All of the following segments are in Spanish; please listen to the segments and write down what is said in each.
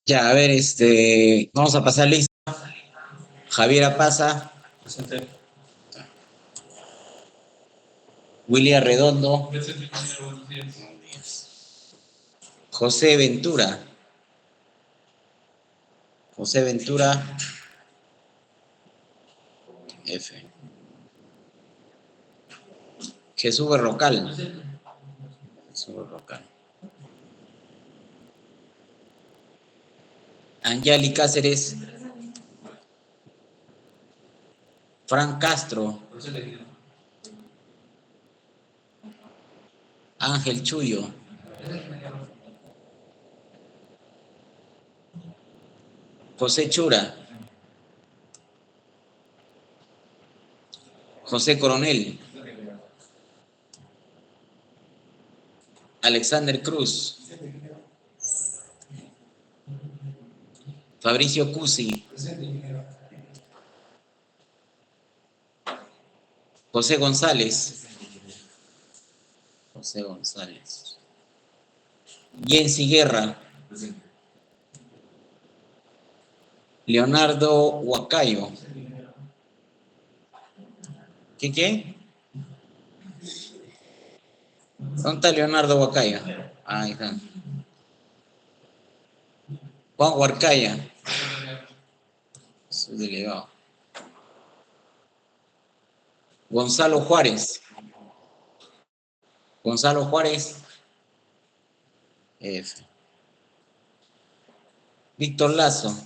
Ya, a ver, vamos a pasar lista. Javiera pasa. Presente. William Redondo. Presente, ingeniero, buenos días. José Ventura. José Ventura. F. Jesús Berrocal. Jesús Berrocal. Angeli Cáceres. Frank Castro. Presente, ingeniero. Ángel Chuyo. José Chura. José Coronel. Alexander Cruz. Fabricio Cusi. Presente, ingeniero. José González. José González. Jensi Guerra. Presente. Leonardo Huacayo. ¿Qué? ¿Dónde está Leonardo Huacayo? Ahí está. Juan Huarcaya, su delegado. Gonzalo Juárez. Gonzalo Juárez, F. Víctor Lazo.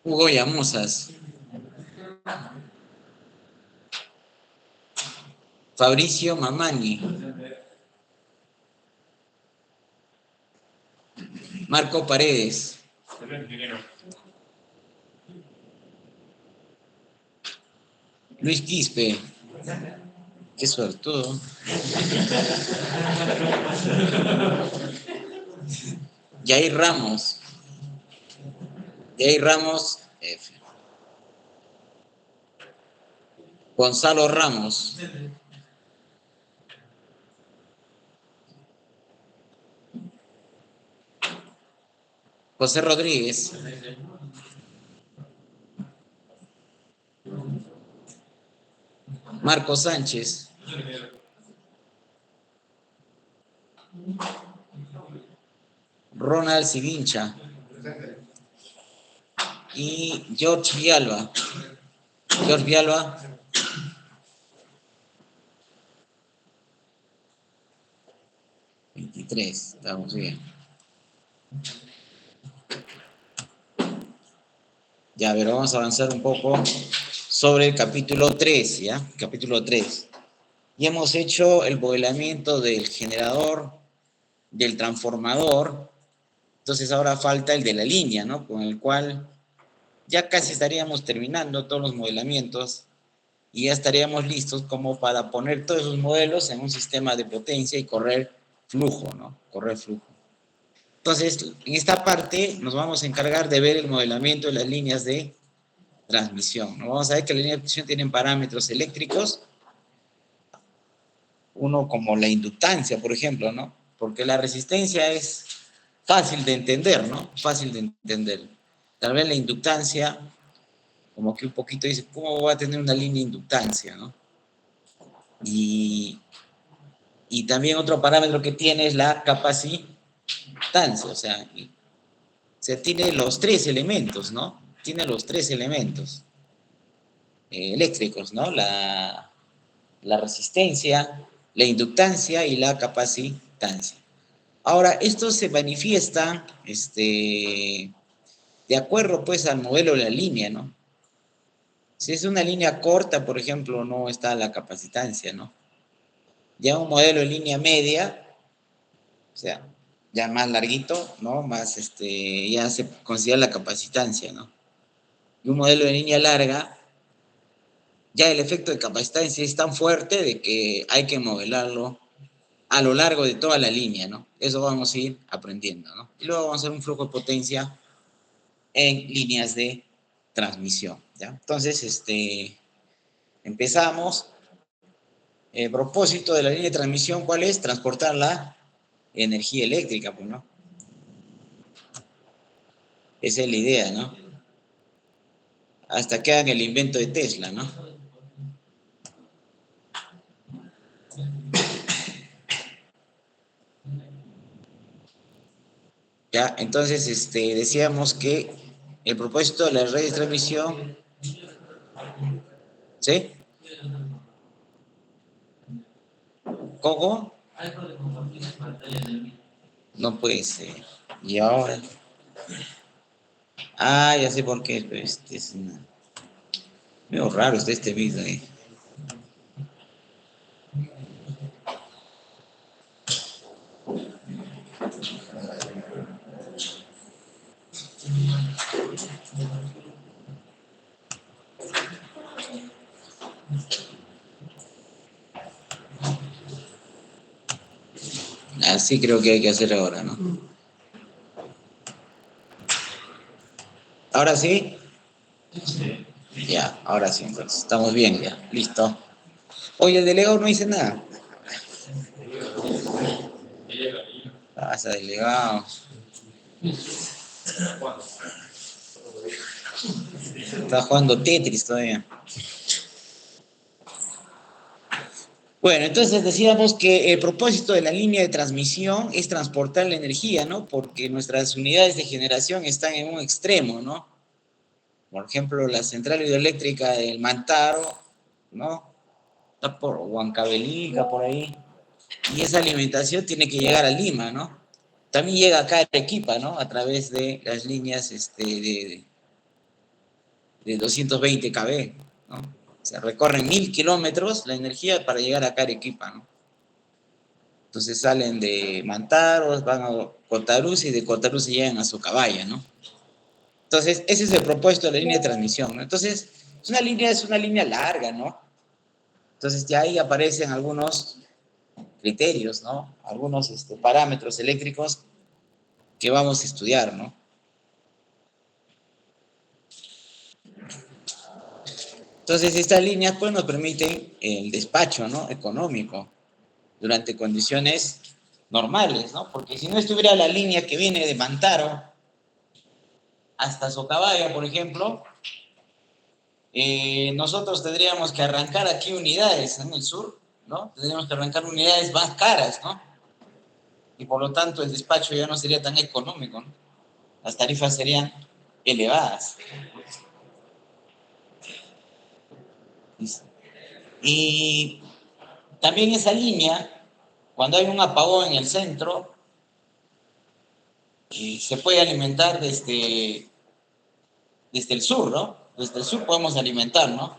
Hugo Llamosas. Fabricio Mamani. Marco Paredes. Luis Quispe. Qué suertudo. Yair Ramos. Yair Ramos, F. Gonzalo Ramos. José Rodríguez. Marco Sánchez. Ronald Sivincha. Y George Villalba. George Villalba. Estamos bien. Ya, a ver, vamos a avanzar un poco sobre el capítulo 3, ¿ya? Capítulo 3. Ya hemos hecho el modelamiento del generador, del transformador, entonces ahora falta el de la línea, ¿no? Con el cual ya casi estaríamos terminando todos los modelamientos y ya estaríamos listos como para poner todos esos modelos en un sistema de potencia y correr flujo, ¿no? Correr flujo. Entonces, en esta parte nos vamos a encargar de ver el modelamiento de las líneas de transmisión, ¿no? Vamos a ver que las líneas de transmisión tienen parámetros eléctricos, uno como la inductancia, por ejemplo, ¿no? Porque la resistencia es fácil de entender, ¿no? Fácil de entender. Tal vez la inductancia, como que un poquito dice, ¿cómo va a tener una línea de inductancia, no? Y también otro parámetro que tiene es la capacitancia, o sea, tiene los tres elementos, ¿no? Tiene los tres elementos eléctricos, ¿no? La resistencia, la inductancia y la capacitancia. Ahora, esto se manifiesta de acuerdo pues al modelo de la línea, ¿no? Si es una línea corta, por ejemplo, no está la capacitancia, ¿no? Ya un modelo de línea media, o sea, ya más larguito, ¿no? Más, ya se considera la capacitancia, ¿no? Y un modelo de línea larga, ya el efecto de capacitancia es tan fuerte de que hay que modelarlo a lo largo de toda la línea, ¿no? Eso vamos a ir aprendiendo, ¿no? Y luego vamos a hacer un flujo de potencia en líneas de transmisión, ¿ya? Entonces, empezamos. El propósito de la línea de transmisión, ¿cuál es? Transportar la energía eléctrica, pues, ¿no? Esa es la idea, ¿no? Hasta que hagan el invento de Tesla, ¿no? Ya, entonces, decíamos que el propósito de la red de transmisión, ¿sí? ¿Cómo? No puede ser. Y ahora. Ah, ya sé por qué, pero es medio raro está este video ahí. Así creo que hay que hacer ahora, ¿no? ¿Ahora sí? Sí. Ya, ahora sí, entonces. Estamos bien ya. Listo. Oye, el delegado no dice nada. Pasa, delegado. Está jugando Tetris todavía. Bueno, entonces decíamos que el propósito de la línea de transmisión es transportar la energía, ¿no? Porque nuestras unidades de generación están en un extremo, ¿no? Por ejemplo, la central hidroeléctrica del Mantaro, ¿no? Está por Huancavelica, por ahí. Y esa alimentación tiene que llegar a Lima, ¿no? También llega acá a Arequipa, ¿no? A través de las líneas de 220 kV, ¿no? O sea, recorren 1000 kilómetros la energía para llegar acá a Arequipa, ¿no? Entonces salen de Mantaros, van a Cotaruz y de Cotaruz llegan a Socabaya, ¿no? Entonces, ese es el propósito de la línea de transmisión, ¿no? Entonces, es una línea larga, ¿no? Entonces, ya ahí aparecen algunos criterios, ¿no? Algunos parámetros eléctricos que vamos a estudiar, ¿no? Entonces, estas líneas, pues, nos permiten el despacho, ¿no? Económico durante condiciones normales, ¿no? Porque si no estuviera la línea que viene de Mantaro hasta Socabaya, por ejemplo, nosotros tendríamos que arrancar aquí unidades en el sur, ¿no? Tendríamos que arrancar unidades más caras, ¿no? Y por lo tanto el despacho ya no sería tan económico, ¿no? Las tarifas serían elevadas. Y también esa línea, cuando hay un apagón en el centro, se puede alimentar desde el sur, ¿no? Desde el sur podemos alimentar, ¿no?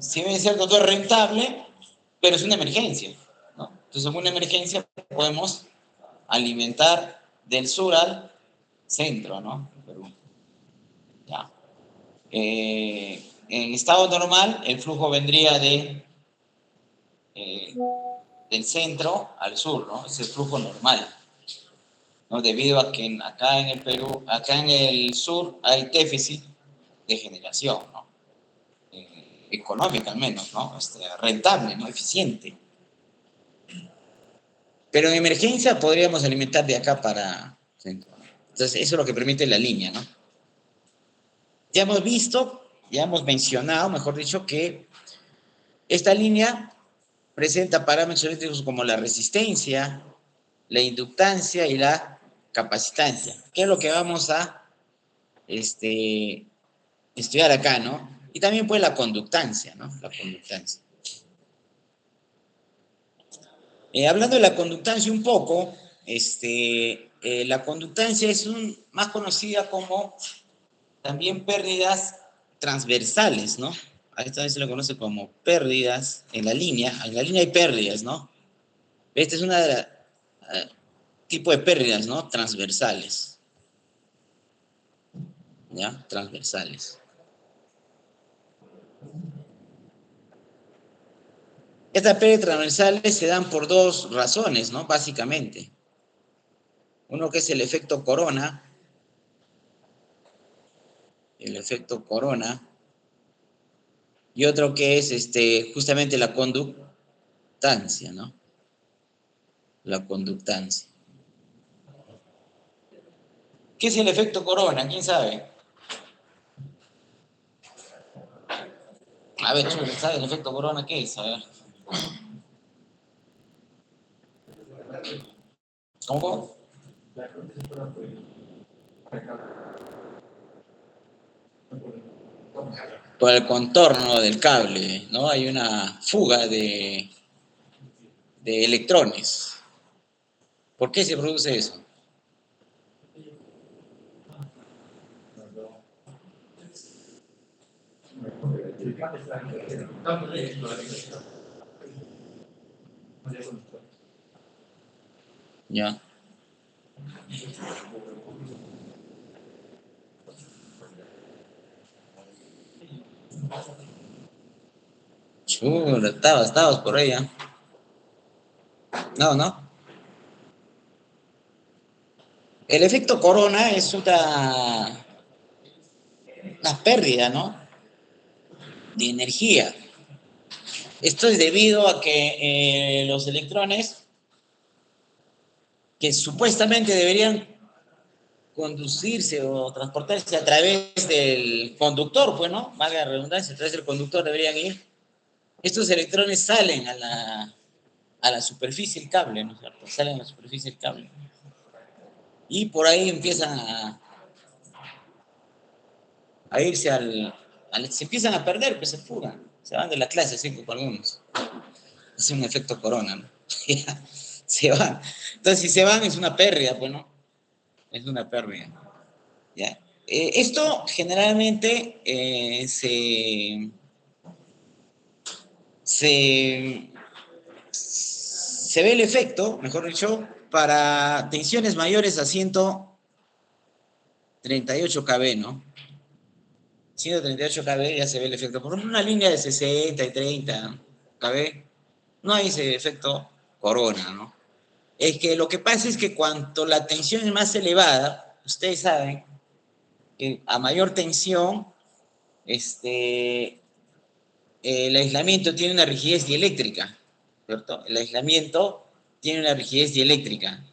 Si bien es cierto, todo es rentable, pero es una emergencia, ¿no? Entonces, en una emergencia podemos alimentar del sur al centro, ¿no? Perú. Ya. En estado normal, el flujo vendría eh, del centro al sur, ¿no? Es el flujo normal, ¿no? Debido a que acá en el Perú, acá en el sur hay déficit de generación, ¿no? Económica al menos, ¿no? Rentable, ¿no? Eficiente. Pero en emergencia podríamos alimentar de acá para centro. Entonces, eso es lo que permite la línea, ¿no? Ya hemos visto, ya hemos mencionado, mejor dicho, que esta línea presenta parámetros eléctricos como la resistencia, la inductancia y la capacitancia, que es lo que vamos a estudiar acá, ¿no? Y también pues la conductancia, ¿no? La conductancia. Hablando de la conductancia un poco, la conductancia es más conocida como también pérdidas transversales, ¿no? A esta vez se lo conoce como pérdidas en la línea. En la línea hay pérdidas, ¿no? Este es una de las tipo de pérdidas, ¿no? Transversales, ¿ya? Transversales. Estas pérdidas transversales se dan por dos razones, ¿no? Básicamente. Uno que es el efecto corona, y otro que es justamente la conductancia, ¿no? La conductancia. ¿Qué es el efecto corona? ¿Quién sabe? A ver, ¿sabe el efecto corona qué es? A ver. ¿Cómo? Por el contorno del cable, ¿no? Hay una fuga de electrones. ¿Por qué se produce eso? Ya. Chula, estabas por ahí, ¿eh? No, no. El efecto corona es una pérdida, ¿no? De energía. Esto es debido a que los electrones que supuestamente deberían conducirse o transportarse a través del conductor, pues, ¿no? Valga la redundancia, a través del conductor deberían ir. estos electrones salen a la superficie del cable, ¿no es cierto? Salen a la superficie del cable. Y por ahí empiezan a irse se empiezan a perder, pues se fugan, se van de la clase, así como algunos. Es un efecto corona, ¿no? Se van. Entonces, si se van, es una pérdida, pues, ¿no? Es una pérdida. ¿Ya? Esto generalmente se ve el efecto, mejor dicho, para tensiones mayores a 138 kV, ¿no? 138 kV ya se ve el efecto. Por ejemplo, una línea de 60 y 30 kV, no hay ese efecto corona, ¿no? Es que lo que pasa es que cuanto la tensión es más elevada, ustedes saben que a mayor tensión, el aislamiento tiene una rigidez dieléctrica, ¿cierto? El aislamiento tiene una rigidez dieléctrica.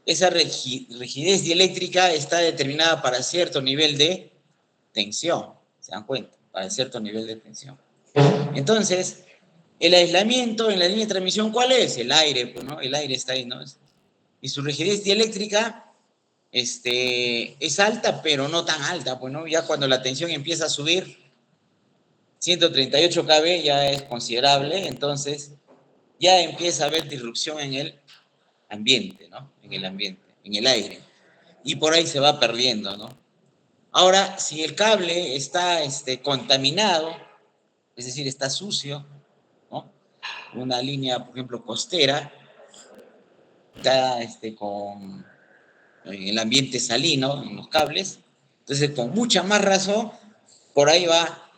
Esa rigidez dieléctrica está determinada para cierto nivel de tensión, ¿se dan cuenta? Para cierto nivel de tensión. Entonces, el aislamiento en la línea de transmisión, ¿cuál es? El aire, pues, ¿no? El aire está ahí, ¿no? Y su rigidez dieléctrica es alta, pero no tan alta, pues, ¿no? Ya cuando la tensión empieza a subir, 138 kV ya es considerable, entonces ya empieza a haber disrupción en el ambiente, ¿no? En el ambiente, en el aire. Y por ahí se va perdiendo, ¿no? Ahora, si el cable está contaminado, es decir, está sucio, ¿no? Una línea, por ejemplo, costera, está con el ambiente salino en los cables, entonces con mucha más razón, por ahí va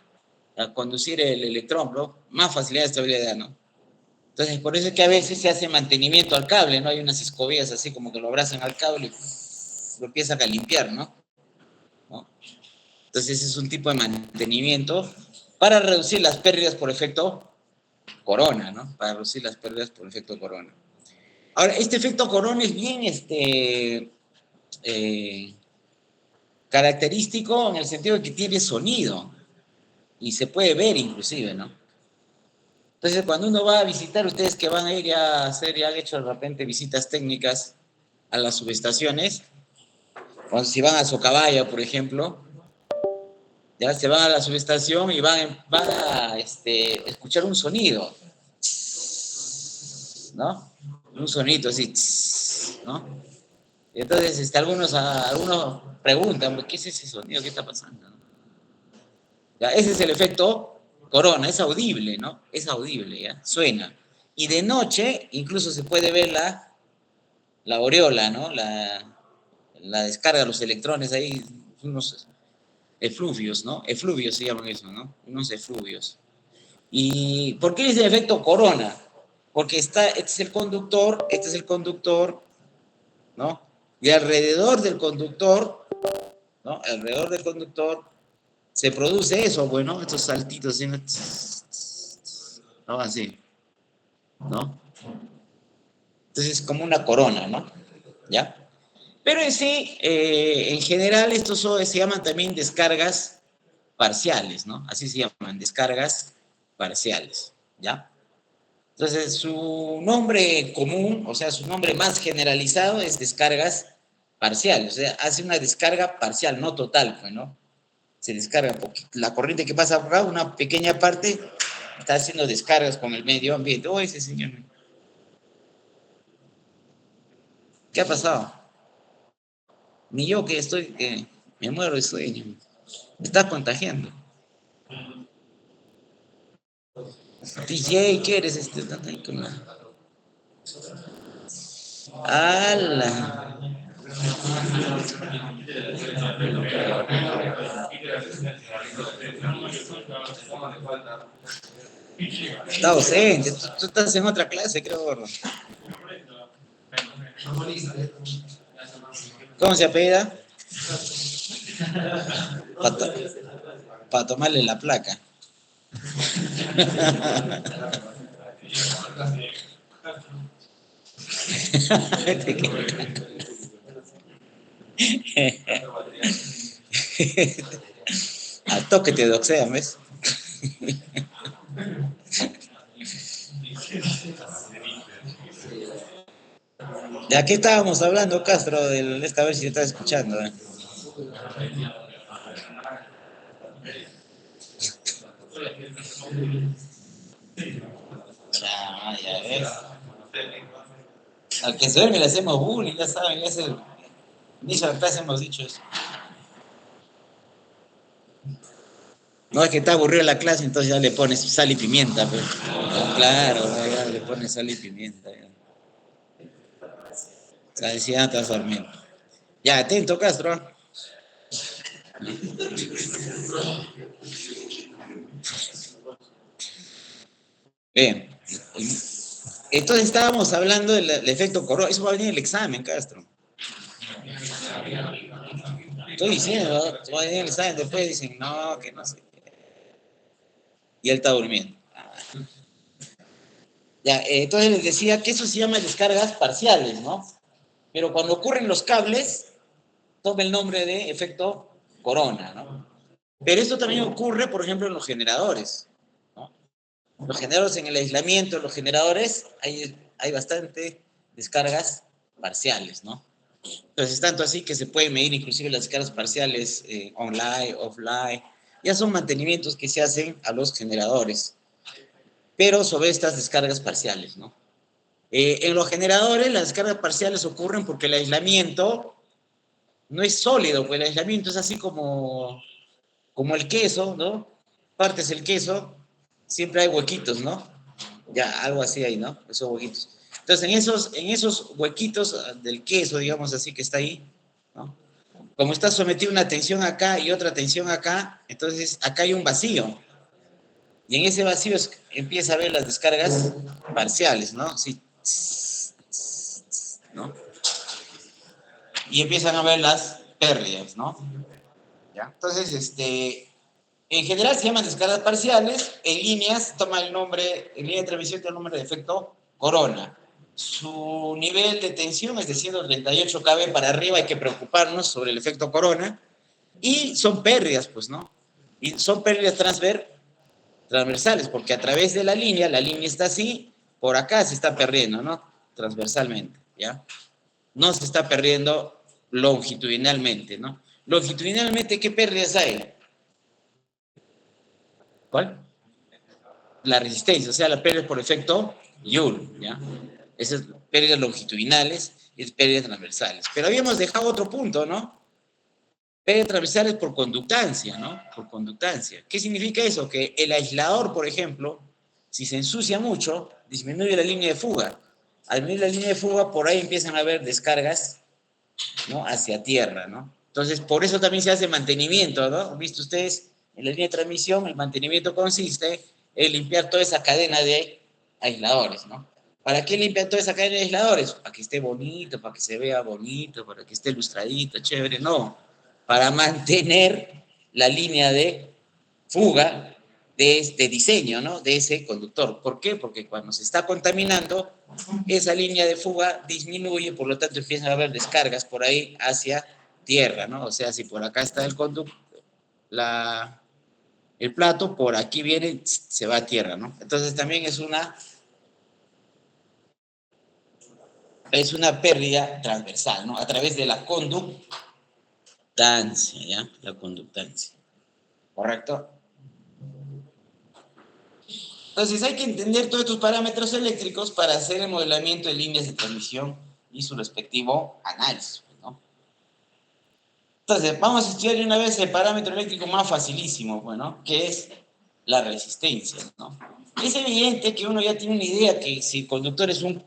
a conducir el electrón, ¿no? Más facilidad de estabilidad, ¿no? Entonces, por eso es que a veces se hace mantenimiento al cable, ¿no? Hay unas escobillas así como que lo abrazan al cable y lo empiezan a limpiar, ¿no? Entonces, ese es un tipo de mantenimiento para reducir las pérdidas por efecto corona, ¿no? Para reducir las pérdidas por efecto corona. Ahora, este efecto corona es bien característico en el sentido de que tiene sonido y se puede ver inclusive, ¿no? Entonces, cuando uno va a visitar, ustedes que van a ir ya a hacer, ya han hecho de repente visitas técnicas a las subestaciones, o si van a Socabaya, por ejemplo, ya se van a la subestación y van a escuchar un sonido, ¿no? Un sonito así, ¿no? Entonces, algunos preguntan, ¿qué es ese sonido? ¿Qué está pasando? ¿Ya? Ese es el efecto corona, es audible, ¿no? Es audible, ¿ya? Suena. Y de noche, incluso se puede ver la aureola, ¿no? La descarga de los electrones ahí, unos efluvios, ¿no? Efluvios se llaman eso, ¿no? Unos efluvios. ¿Y por qué es el efecto corona? Porque este es el conductor, ¿no? Y alrededor del conductor, ¿no? Alrededor del conductor se produce eso, bueno, estos saltitos, ¿sí? ¿No? Así, ¿no? Entonces es como una corona, ¿no? ¿Ya? Pero en sí, en general, estos se llaman también descargas parciales, ¿no? Así se llaman, descargas parciales, ¿ya? Entonces, su nombre común, o sea, su nombre más generalizado es descargas parciales, o sea, hace una descarga parcial, no total, pues, ¿no? Se descarga porque la corriente que pasa por acá, una pequeña parte, está haciendo descargas con el medio ambiente. Oh, ese señor, ¿qué ha pasado? Ni yo que me muero de sueño, me está contagiando. DJ, ¿qué eres? ¡Hala! Está ausente, tú estás en otra clase, creo. ¿Cómo se apellida? Para tomarle la placa. Al toque te doxean, ¿ves? ¿De qué estábamos hablando, Castro? Esta vez si estás escuchando. Ya ves. Al que se duerme le hacemos bullying, ya saben, ya se... Ni atrás hemos dicho eso. No, es que está aburrido la clase, entonces ya le pones sal y pimienta, pues. Claro, ya le pones sal y pimienta. Ya. O sea, decía, te vas a dormir. Ya, atento, Castro. Bien. Entonces estábamos hablando del efecto corona. Eso va a venir en el examen, Castro. Estoy diciendo, ¿no? Va a venir el examen, después dicen, no, que no sé. Y él está durmiendo. Ya, entonces les decía que eso se llama descargas parciales, ¿no? Pero cuando ocurren los cables, toma el nombre de efecto corona, ¿no? Pero esto también ocurre, por ejemplo, en los generadores, ¿no? Los generadores en el aislamiento, los generadores, hay bastante descargas parciales, ¿no? Entonces, tanto así que se pueden medir inclusive las descargas parciales online, offline. Ya son mantenimientos que se hacen a los generadores, pero sobre estas descargas parciales, ¿no? En los generadores, las descargas parciales ocurren porque el aislamiento no es sólido, pues el aislamiento es así como el queso, ¿no? Partes el queso, siempre hay huequitos, ¿no? Ya, algo así hay, ¿no? Esos huequitos. Entonces, en esos huequitos del queso, digamos así, que está ahí, ¿no? Como está sometido una tensión acá y otra tensión acá, entonces acá hay un vacío. Y en ese vacío empieza a ver las descargas parciales, ¿no? Sí, ¿no? Y empiezan a ver las pérdidas, ¿no? ¿Ya? Entonces, en general se llaman descargas parciales, en líneas toma el nombre, en línea de transmisión toma el nombre de efecto corona. Su nivel de tensión es de 138 kV para arriba, hay que preocuparnos sobre el efecto corona, y son pérdidas, pues, ¿no? Y son pérdidas transversales, porque a través de la línea está así, por acá se está perdiendo, ¿no? Transversalmente, ¿ya? No se está perdiendo longitudinalmente, ¿no? Longitudinalmente, ¿qué pérdidas hay? ¿Cuál? La resistencia, o sea, la pérdida por efecto Joule, ¿ya? Esas pérdidas longitudinales y pérdidas transversales. Pero habíamos dejado otro punto, ¿no? Pérdidas transversales por conductancia, ¿no? Por conductancia. ¿Qué significa eso? Que el aislador, por ejemplo, si se ensucia mucho, disminuye la línea de fuga. Al disminuir la línea de fuga, por ahí empiezan a haber descargas, ¿no? Hacia tierra, ¿no? Entonces, por eso también se hace mantenimiento, ¿no? ¿Han visto ustedes? En la línea de transmisión, el mantenimiento consiste en limpiar toda esa cadena de aisladores, ¿no? ¿Para qué limpian toda esa cadena de aisladores? Para que esté bonito, para que se vea bonito, para que esté lustradito, chévere, no. Para mantener la línea de fuga de este diseño, ¿no? De ese conductor. ¿Por qué? Porque cuando se está contaminando, esa línea de fuga disminuye, por lo tanto empiezan a haber descargas por ahí hacia tierra, ¿no? O sea, si por acá está el plato, por aquí viene, se va a tierra, ¿no? Entonces también es una pérdida transversal, ¿no? A través de la conductancia, ¿ya? La conductancia. ¿Correcto? Entonces hay que entender todos estos parámetros eléctricos para hacer el modelamiento de líneas de transmisión y su respectivo análisis, ¿no? Entonces, vamos a estudiar de una vez el parámetro eléctrico más facilísimo, bueno, que es la resistencia, ¿no? Es evidente que uno ya tiene una idea que si el conductor es un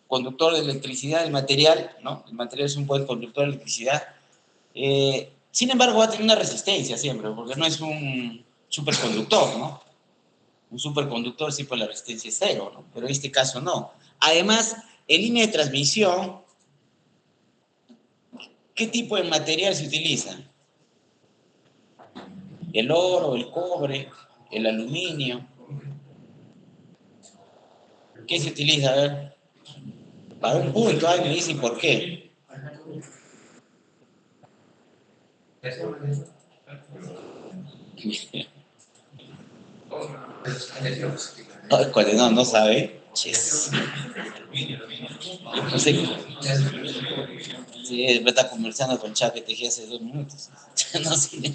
conductor de electricidad, el material, ¿no? El material es un buen conductor de electricidad. Sin embargo, va a tener una resistencia siempre, porque no es un superconductor, ¿no? Un superconductor sí, pues la resistencia es cero, ¿no? Pero en este caso no. Además, en línea de transmisión, ¿qué tipo de material se utiliza? El oro, el cobre, el aluminio. ¿Qué se utiliza? A ver, para un punto, alguien me dice por qué. Ay, ¿cuál no sabe? Ches. No sé. Sí, me está conversando con Chá que tejí hace 2 minutos. No sé.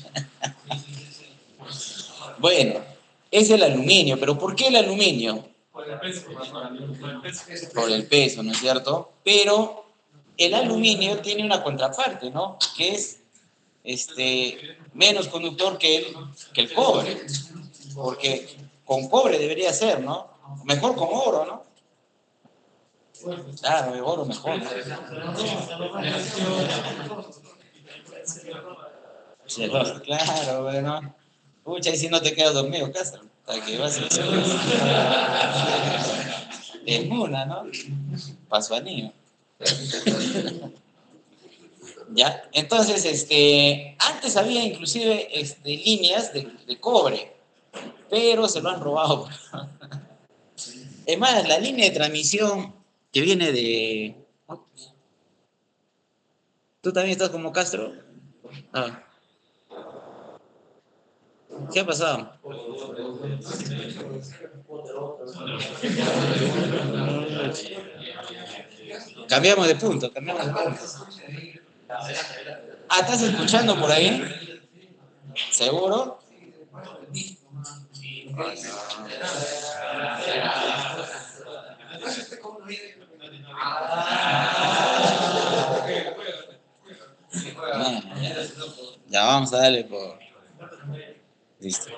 Bueno, es el aluminio, pero ¿por qué el aluminio? Por el peso, por el peso. Por el peso, ¿no es cierto? Pero el aluminio tiene una contraparte, ¿no? Que es menos conductor que el cobre, porque con cobre debería ser, ¿no? Mejor con oro, ¿no? Claro, el oro mejor, ¿no? Sí, claro, bueno. Pucha, y si no te quedas dormido, Castro, hasta que vas a en una, ¿no? Paso anillo. ¿Ya? Entonces, antes había inclusive líneas de cobre, pero se lo han robado. Es más, la línea de transmisión que viene de... ¿Tú también estás como Castro? Ah, ¿qué ha pasado? Cambiamos de punto, cambiamos de punto. Ah, ¿estás escuchando por ahí? ¿Seguro? Bueno, ya vamos a darle por... Listo.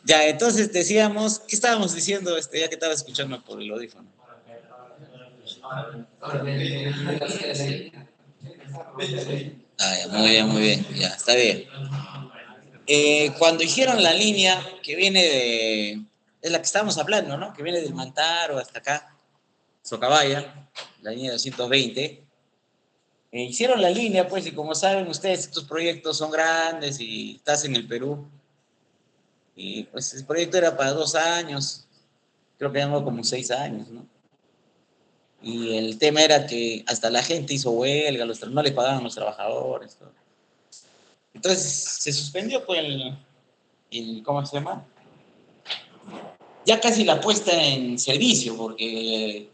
Ya, entonces decíamos, ¿qué estábamos diciendo ya que estaba escuchando por el audífono? Ah, ya, muy bien, ya, está bien. Cuando hicieron la línea que viene de, es la que estábamos hablando, ¿no? Que viene del Mantaro hasta acá, Socabaya, la línea 220, hicieron la línea, pues, y como saben ustedes, estos proyectos son grandes y estás en el Perú, y pues el proyecto era para 2 años, creo que llamó como 6 años, ¿no? Y el tema era que hasta la gente hizo huelga, no le pagaban los trabajadores, todo. Entonces se suspendió pues ¿cómo se llama? Ya casi la puesta en servicio, porque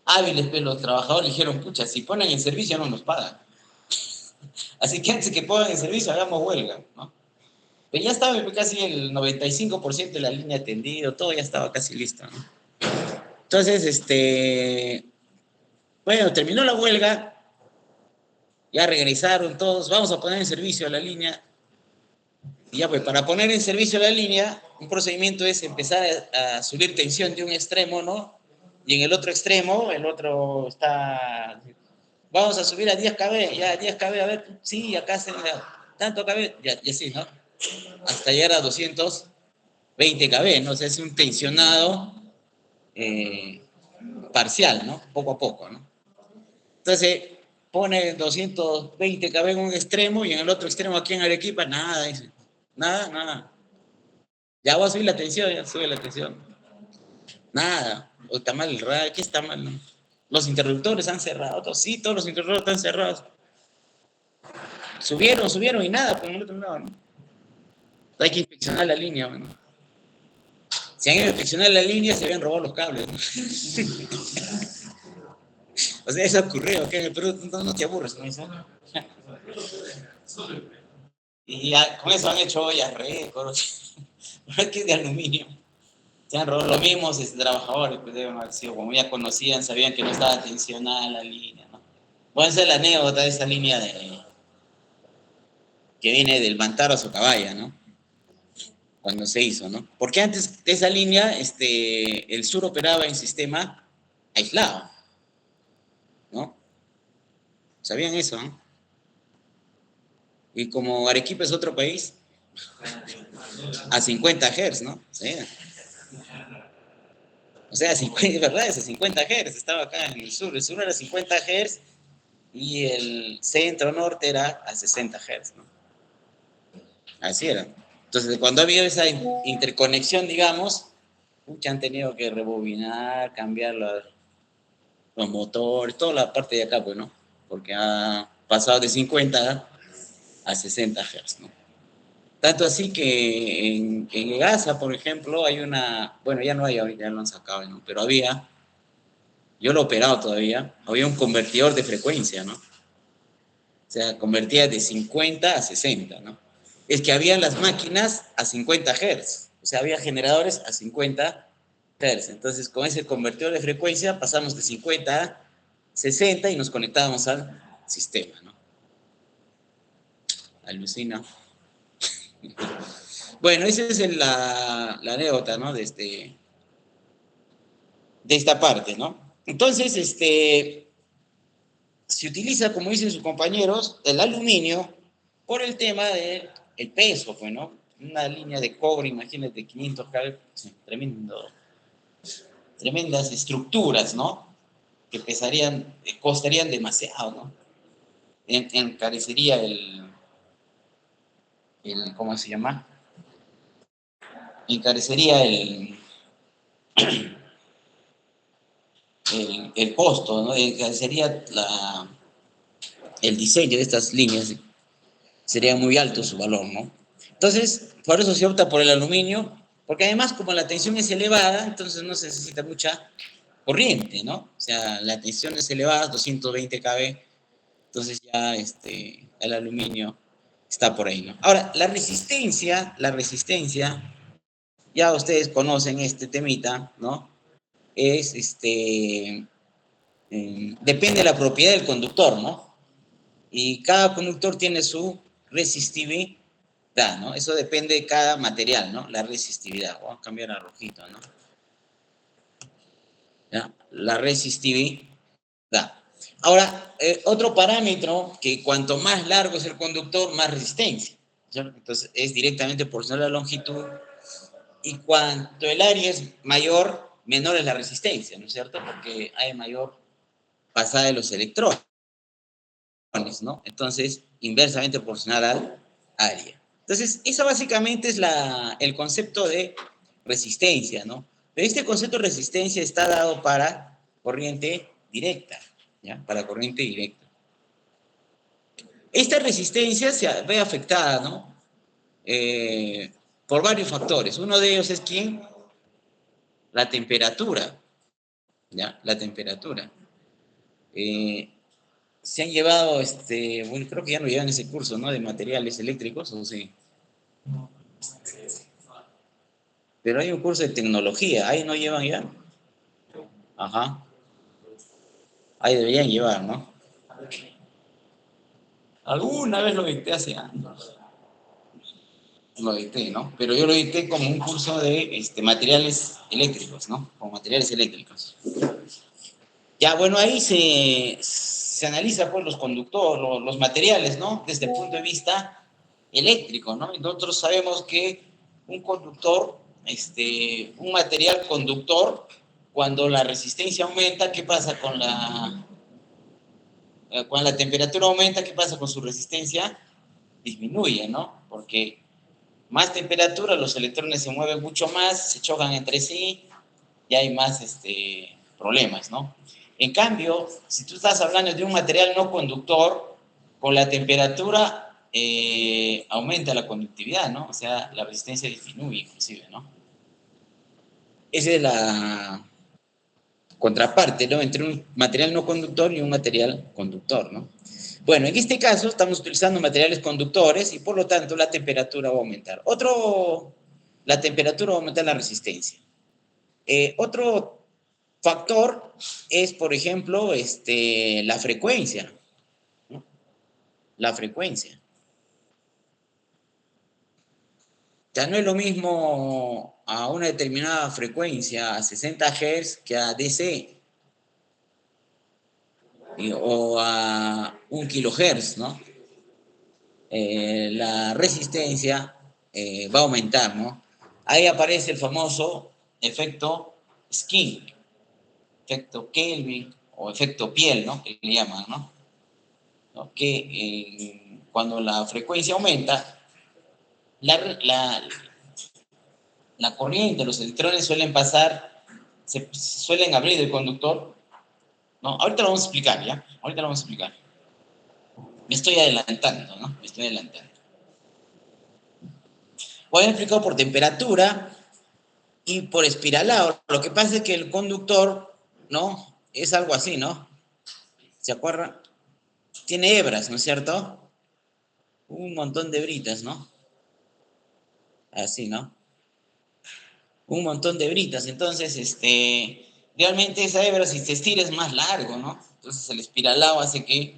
hábiles pues, los trabajadores dijeron, pucha, si ponen en servicio no nos pagan. Así que antes que pongan en servicio hagamos huelga, ¿no? Pero ya estaba pues, casi el 95% de la línea atendido, todo ya estaba casi listo, ¿no? Entonces, bueno, terminó la huelga, ya regresaron todos, vamos a poner en servicio a la línea. Y ya pues, para poner en servicio la línea, un procedimiento es empezar a subir tensión de un extremo, ¿no? Y en el otro extremo, el otro está, vamos a subir a 10 kb, ya 10 kb, a ver, sí, acá se tanto kb, ya, y así, ¿no? Hasta llegar a 220 kb, ¿no? O sea, es un tensionado parcial, ¿no? Poco a poco, ¿no? Entonces, pone 220 kb en un extremo y en el otro extremo aquí en Arequipa, nada, dice. Nada, nada. Ya voy a subir la tensión, ya sube la tensión. Nada. O está mal el radio, ¿qué está mal? ¿No? Los interruptores han cerrado. Sí, todos los interruptores están cerrados. Subieron y nada, por el otro lado, ¿no? Hay que inspeccionar la línea, ¿no? Si han ido a inspeccionar la línea, se habían robado los cables, ¿no? O sea, eso ocurrió, que en el Perú no te aburres, ¿no? Y ya, con eso han hecho ollas récords. Es que es de aluminio. Se han robado los mismos trabajadores, pues deben haber sido, como ya conocían, sabían que no estaba tensionada la línea, ¿no? Bueno, esa es la anécdota de esa línea que viene del Mantaro a Socabaya, ¿no? Cuando se hizo, ¿no? Porque antes de esa línea, el sur operaba en sistema aislado, ¿no? ¿Sabían eso, no? Y como Arequipa es otro país, a 50 Hz, ¿no? Sí. O sea, 50, ¿verdad? Ese 50 Hz estaba acá en el sur era 50 Hz y el centro norte era a 60 Hz, ¿no? Así era. Entonces, cuando ha habido esa interconexión, digamos, han tenido que rebobinar, cambiar los motores, toda la parte de acá, pues, ¿no? Porque ha pasado de 50 a 60 Hz, ¿no? Tanto así que en EGASA, por ejemplo, hay una, bueno, ya no hay ahorita, ya lo han sacado, ¿no? Pero había, yo lo he operado todavía, había un convertidor de frecuencia, ¿no? O sea, convertía de 50 a 60, ¿no? Es que había las máquinas a 50 Hz, o sea, había generadores a 50 Hz. Entonces, con ese convertidor de frecuencia pasamos de 50 a 60 y nos conectábamos al sistema, ¿no? Alucina. Bueno, esa es la anécdota, ¿no? De esta parte, ¿no? Entonces, se utiliza, como dicen sus compañeros, el aluminio por el tema del peso, pues, ¿no? Una línea de cobre, imagínate, 500 kg, sí, tremendas estructuras, ¿no? Que pesarían, costarían demasiado, ¿no? Encarecería ¿cómo se llama? Encarecería el costo, ¿no? Encarecería el diseño de estas líneas, sería muy alto su valor, ¿no? Entonces, por eso se opta por el aluminio, porque además como la tensión es elevada, entonces no se necesita mucha corriente, ¿no? O sea, la tensión es elevada, 220 kV, entonces ya el aluminio está por ahí, ¿no? Ahora, la resistencia, ya ustedes conocen este temita, ¿no? Es, depende de la propiedad del conductor, ¿no? Y cada conductor tiene su resistividad, ¿no? Eso depende de cada material, ¿no? La resistividad. Vamos a cambiar a rojito, ¿no? ¿Ya? La resistividad. Ahora, otro parámetro que cuanto más largo es el conductor, más resistencia, ¿cierto? Entonces, es directamente proporcional a la longitud y cuanto el área es mayor, menor es la resistencia, ¿no es cierto? Porque hay mayor pasada de los electrones, ¿no? Entonces, inversamente proporcional al área. Entonces, esa básicamente es el concepto de resistencia, ¿no? Pero este concepto de resistencia está dado para corriente directa, ¿ya? Para corriente directa. Esta resistencia se ve afectada, ¿no? Por varios factores. Uno de ellos es ¿quién? La temperatura, ¿ya? La temperatura. Eh, se han llevado, bueno, creo que ya no llevan ese curso, ¿no? De materiales eléctricos, ¿o sí? Pero hay un curso de tecnología, ahí no llevan ya. Ajá, ahí deberían llevar, ¿no? Alguna vez lo dicté hace años. Lo dicté, ¿no? Pero yo lo dicté como un curso de materiales eléctricos, ¿no? Como materiales eléctricos. Ya, bueno, ahí se analiza pues los conductores, los materiales, ¿no? Desde el punto de vista eléctrico, ¿no? Y nosotros sabemos que un conductor, un material conductor, cuando la resistencia aumenta, ¿qué pasa cuando la temperatura aumenta, ¿qué pasa con su resistencia? Disminuye, ¿no? Porque más temperatura, los electrones se mueven mucho más, se chocan entre sí y hay más problemas, ¿no? En cambio, si tú estás hablando de un material no conductor, con la temperatura aumenta la conductividad, ¿no? O sea, la resistencia disminuye inclusive, ¿no? Esa es la contraparte, ¿no? Entre un material no conductor y un material conductor, ¿no? Bueno, en este caso estamos utilizando materiales conductores y por lo tanto la temperatura va a aumentar. La temperatura va a aumentar la resistencia. Otro factor es, por ejemplo, la frecuencia, ¿no? La frecuencia. Ya no es lo mismo a una determinada frecuencia, a 60 Hz, que a DC, o a 1 kHz, ¿no? La resistencia va a aumentar, ¿no? Ahí aparece el famoso efecto skin, efecto Kelvin o efecto piel, ¿no? Que le llaman, ¿no? ¿No? Que cuando la frecuencia aumenta, la, la corriente, los electrones suelen pasar, se suelen abrir del conductor, ¿no? Ahorita lo vamos a explicar, ¿ya? Ahorita lo vamos a explicar. Me estoy adelantando, ¿no? Me estoy adelantando. O habíamos explicado por temperatura y por espiralado. Lo que pasa es que el conductor, ¿no? Es algo así, ¿no? ¿Se acuerdan? Tiene hebras, ¿no es cierto? Un montón de hebritas, ¿no? Así, ¿no? Un montón de hebritas. Entonces, realmente esa hebra, si se estira, es más largo, ¿no? Entonces el espiralado hace que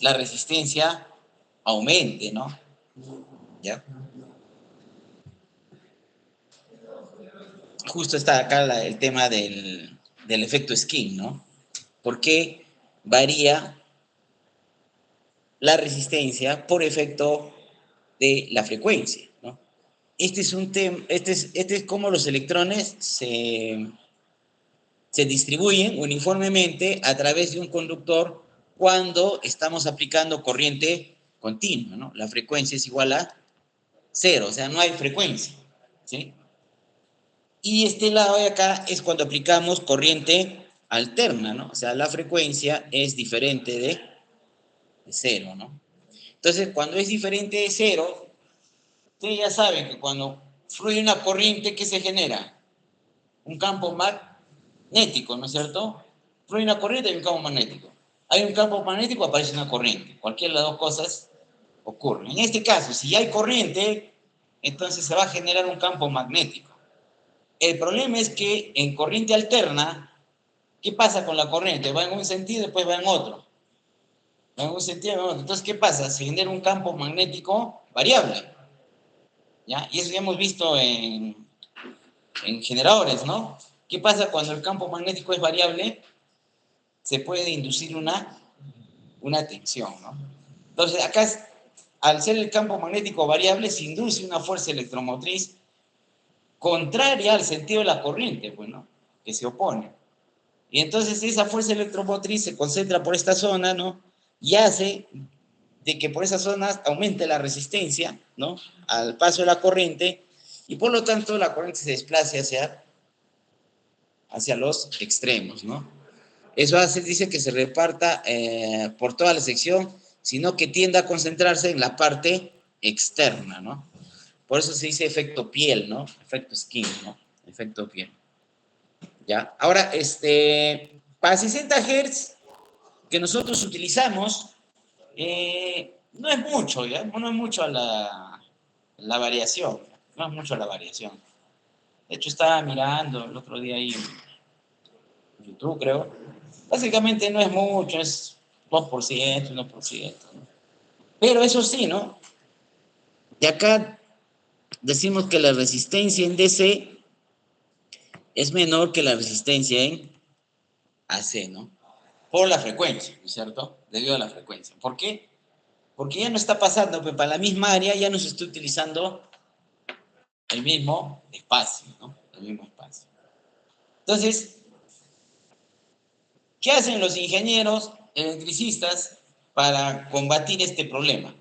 la resistencia aumente, ¿no? ¿Ya? Justo está acá el tema del efecto Skin, ¿no? ¿Por qué varía la resistencia por efecto de la frecuencia, ¿no? Este es un tema, este es cómo los electrones se distribuyen uniformemente a través de un conductor cuando estamos aplicando corriente continua, ¿no? La frecuencia es igual a cero, o sea, no hay frecuencia, ¿sí? Y este lado de acá es cuando aplicamos corriente alterna, ¿no? O sea, la frecuencia es diferente de cero, ¿no? Entonces, cuando es diferente de cero, ustedes ya saben que cuando fluye una corriente, ¿qué se genera? Un campo magnético, ¿no es cierto? Fluye una corriente y un campo magnético. Hay un campo magnético, aparece una corriente. Cualquiera de las dos cosas ocurre. En este caso, si hay corriente, entonces se va a generar un campo magnético. El problema es que en corriente alterna, ¿qué pasa con la corriente? Va en un sentido y después va en otro. Va en un sentido y en otro. Entonces, ¿qué pasa? Se genera un campo magnético variable. ¿Ya? Y eso ya hemos visto en generadores, ¿no? ¿Qué pasa cuando el campo magnético es variable? Se puede inducir una tensión, ¿no? Entonces, acá, al ser el campo magnético variable, se induce una fuerza electromotriz contraria al sentido de la corriente, pues, ¿no? Que se opone. Y entonces esa fuerza electromotriz se concentra por esta zona, ¿no? Y hace de que por esa zona aumente la resistencia, ¿no? Al paso de la corriente, y por lo tanto la corriente se desplace hacia los extremos, ¿no? Eso hace, dice, que se reparta por toda la sección, sino que tiende a concentrarse en la parte externa, ¿no? Por eso se dice efecto piel, ¿no? Efecto skin, ¿no? Efecto piel. ¿Ya? Ahora, para 60 Hz que nosotros utilizamos, no es mucho, ¿ya? No es mucho la variación, no es mucho la variación. De hecho, estaba mirando el otro día ahí en YouTube, creo. Básicamente no es mucho, es 2%, 1%, ¿no? Pero eso sí, ¿no? De acá decimos que la resistencia en DC es menor que la resistencia en AC, ¿no? Por la frecuencia, ¿no es cierto? Debido a la frecuencia. ¿Por qué? Porque ya no está pasando, pues para la misma área ya no se está utilizando el mismo espacio, ¿no? El mismo espacio. Entonces, ¿qué hacen los ingenieros electricistas para combatir este problema?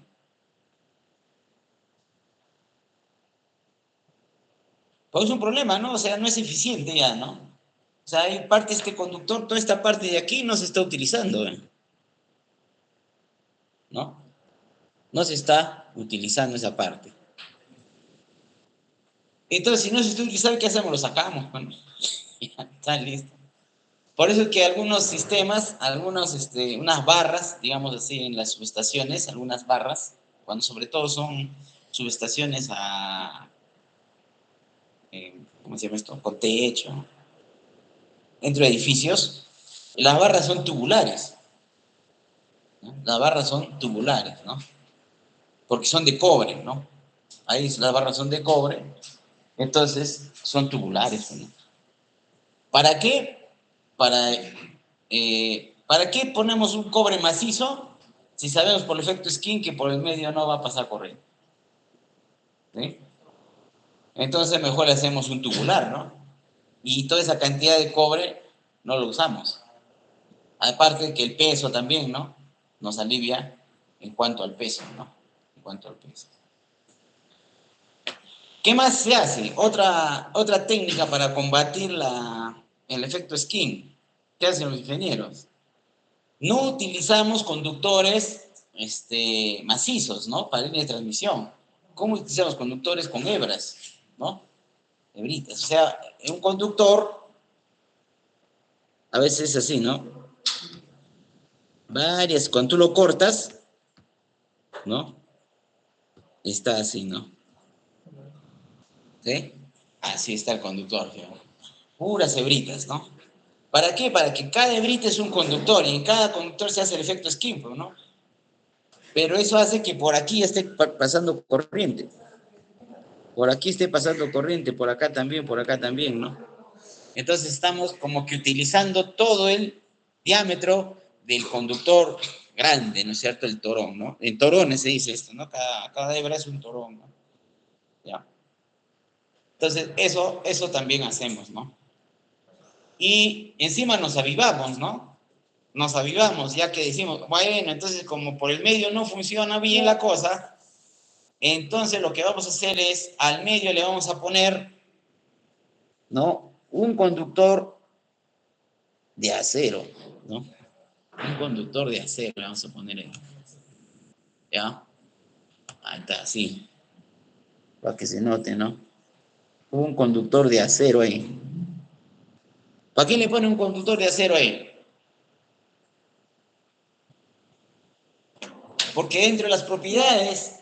Pues es un problema, ¿no? O sea, no es eficiente ya, ¿no? O sea, hay parte de este conductor, toda esta parte de aquí no se está utilizando, ¿no? No se está utilizando esa parte. Entonces, si no se está utilizando, ¿qué hacemos? Lo sacamos, bueno, ya está listo. Por eso es que algunos sistemas, unas barras, digamos así, en las subestaciones, algunas barras, cuando sobre todo son subestaciones ¿cómo se llama esto? Con techo, dentro de edificios, las barras son tubulares, ¿no? Las barras son tubulares, ¿no? Porque son de cobre, ¿no? Ahí las barras son de cobre, entonces son tubulares, ¿no? ¿Para qué? Para, ¿Para qué ponemos un cobre macizo si sabemos por el efecto Skin que por el medio no va a pasar corriente? ¿Sí? Entonces mejor le hacemos un tubular, ¿no? Y toda esa cantidad de cobre no lo usamos. Aparte que el peso también, ¿no? Nos alivia en cuanto al peso, ¿no? En cuanto al peso. ¿Qué más se hace? Otra técnica para combatir el efecto Skin. ¿Qué hacen los ingenieros? No utilizamos conductores macizos, ¿no? Para línea de transmisión. ¿cómo utilizamos conductores? Con hebras, ¿no? Hebritas. O sea, en un conductor, a veces es así, ¿no? Varias, cuando tú lo cortas, ¿no? Está así, ¿no? ¿Sí? Así está el conductor, fíjate. Puras hebritas, ¿no? ¿Para qué? Para que cada hebrita es un conductor y en cada conductor se hace el efecto Skimpo, ¿no? Pero eso hace que por aquí esté pasando corriente. Por aquí esté pasando corriente, por acá también, ¿no? Entonces estamos como que utilizando todo el diámetro del conductor grande, ¿no es cierto? El torón, ¿no? En torones se dice esto, ¿no? Cada hebra es un torón, ¿no? ¿Ya? Entonces, eso también hacemos, ¿no? Y encima nos avivamos, ¿no? Nos avivamos, ya que decimos, bueno, entonces como por el medio no funciona bien la cosa, entonces lo que vamos a hacer es, al medio le vamos a poner, ¿no? Un conductor de acero, ¿no? Un conductor de acero le vamos a poner ahí, ¿ya? Ahí está, así, para que se note, ¿no? Un conductor de acero ahí. ¿Para qué le pone un conductor de acero ahí? Porque entre las propiedades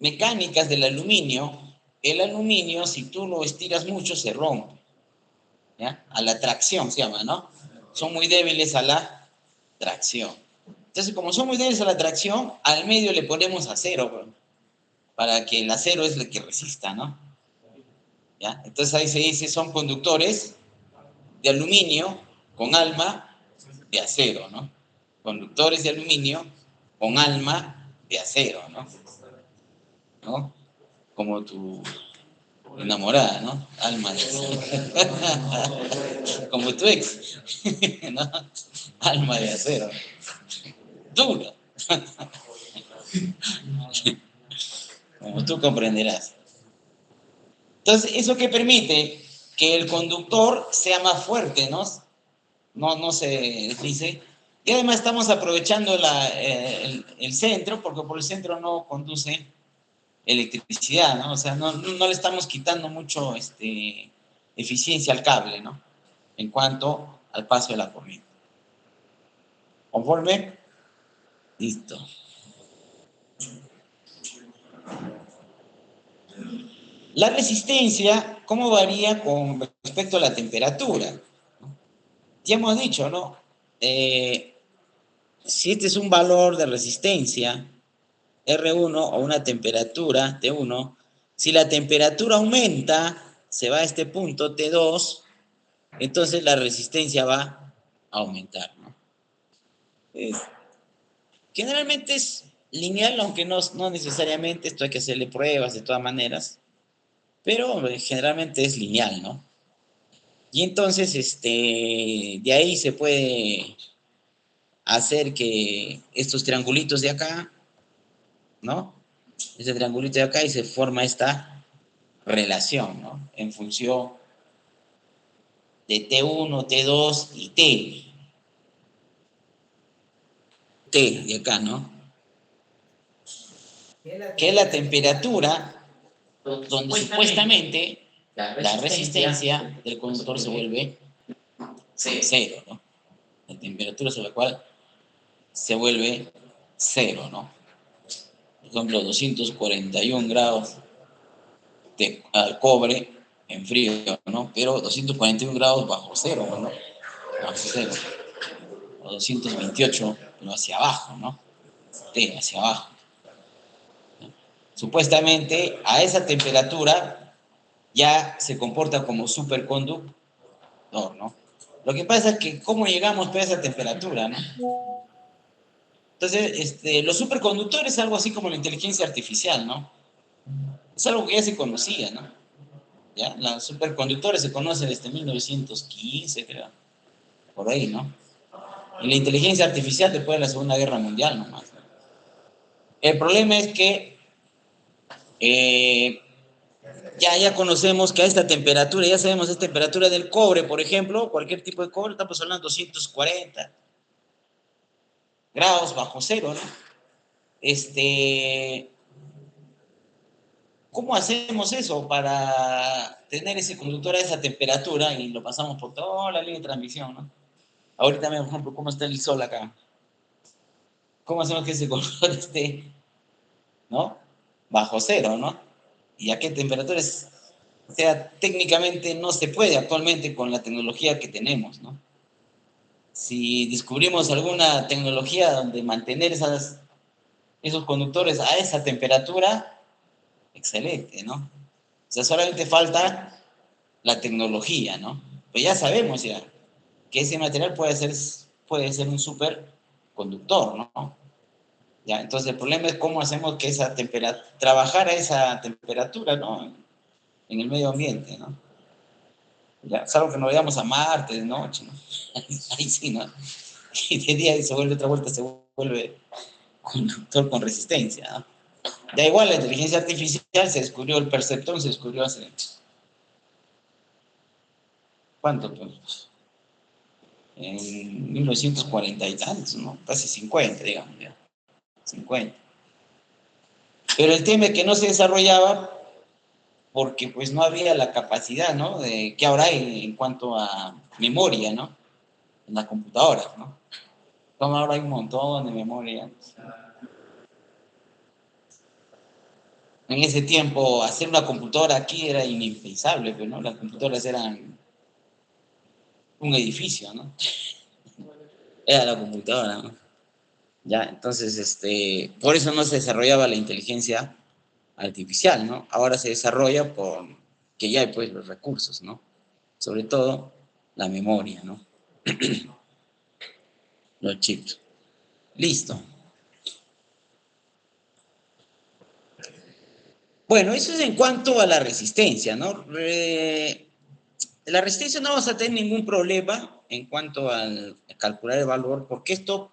mecánicas del aluminio, el aluminio, si tú lo estiras mucho, se rompe, ¿ya? A la tracción se llama, ¿no? Son muy débiles a la tracción. Entonces, como son muy débiles a la tracción, al medio le ponemos acero, bro, para que el acero es el que resista, ¿no? ¿Ya? Entonces ahí se dice, son conductores de aluminio con alma de acero, ¿no? Conductores de aluminio con alma de acero, ¿no? ¿No? Como tu enamorada, ¿no? Alma de acero. Como tu ex, ¿no? Alma de acero. Duro. Como tú comprenderás. Entonces, ¿eso qué permite? Que el conductor sea más fuerte, ¿no? No se deslice. Y además estamos aprovechando el centro, porque por el centro no conduce electricidad, ¿no? O sea, no le estamos quitando mucho eficiencia al cable, ¿no? En cuanto al paso de la corriente. ¿Conforme? Listo. La resistencia, ¿cómo varía con respecto a la temperatura? Ya hemos dicho, ¿no? Si este es un valor de resistencia, R1 o una temperatura T1, si la temperatura aumenta, se va a este punto T2, entonces la resistencia va a aumentar, ¿no? Generalmente es lineal, aunque no necesariamente, esto hay que hacerle pruebas de todas maneras, pero generalmente es lineal, ¿no? Y entonces, de ahí se puede hacer que estos triangulitos de acá, ¿no? Este triangulito de acá y se forma esta relación, ¿no? En función de T1, T2 y T de acá, ¿no? Que es la temperatura donde supuestamente la resistencia del conductor se vuelve cero, ¿no? La temperatura sobre la cual se vuelve cero, ¿no? Por ejemplo, 241 grados al cobre en frío, ¿no? Pero 241 grados bajo cero, ¿no? Bajo cero. O 228, pero hacia abajo, ¿no? T, hacia abajo. Supuestamente a esa temperatura ya se comporta como superconductor, ¿no? Lo que pasa es que cómo llegamos a esa temperatura, ¿no? Entonces, los superconductores es algo así como la inteligencia artificial, ¿no? Es algo que ya se conocía, ¿no? ¿Ya? Los superconductores se conocen desde 1915, creo, por ahí, ¿no? Y la inteligencia artificial después de la Segunda Guerra Mundial, nomás, ¿no? El problema es que eh, ya conocemos que a esta temperatura, ya sabemos esta temperatura del cobre, por ejemplo, cualquier tipo de cobre, estamos hablando de 240 grados bajo cero, ¿no? ¿Cómo hacemos eso para tener ese conductor a esa temperatura y lo pasamos por toda la línea de transmisión, ¿no? Ahorita, por ejemplo, ¿cómo está el sol acá? ¿Cómo hacemos que ese conductor esté, ¿no? Bajo cero, ¿no? ¿Y a qué temperaturas? O sea, técnicamente no se puede actualmente con la tecnología que tenemos, ¿no? Si descubrimos alguna tecnología donde mantener esos conductores a esa temperatura, excelente, ¿no? O sea, solamente falta la tecnología, ¿no? Pues ya sabemos ya que ese material puede ser un superconductor, ¿no? Ya, entonces el problema es cómo hacemos que esa temperatura, trabajar a esa temperatura, ¿no? En el medio ambiente, ¿no? Ya, salvo que nos vayamos a Marte de noche, ¿no? Ahí sí, ¿no? Y de día se vuelve otra vuelta, se vuelve conductor con resistencia, ¿no? Da igual, la inteligencia artificial se descubrió, el perceptrón se descubrió hace, ¿cuánto? Pues, en 1940 y tantos, ¿no? Casi 50, digamos, ya. 50. Pero el tema es que no se desarrollaba porque pues no había la capacidad, ¿no? De que ahora hay en cuanto a memoria, ¿no? En las computadoras, ¿no? Como ahora hay un montón de memoria. En ese tiempo, hacer una computadora aquí era inimpensable, pero ¿no? Las computadoras eran un edificio, ¿no? Era la computadora, ¿no? Ya, entonces, por eso no se desarrollaba la inteligencia artificial, ¿no? Ahora se desarrolla por que ya hay, pues, los recursos, ¿no? Sobre todo la memoria, ¿no? Los chips. Listo. Bueno, eso es en cuanto a la resistencia, ¿no? La resistencia no vamos a tener ningún problema en cuanto al calcular el valor, porque esto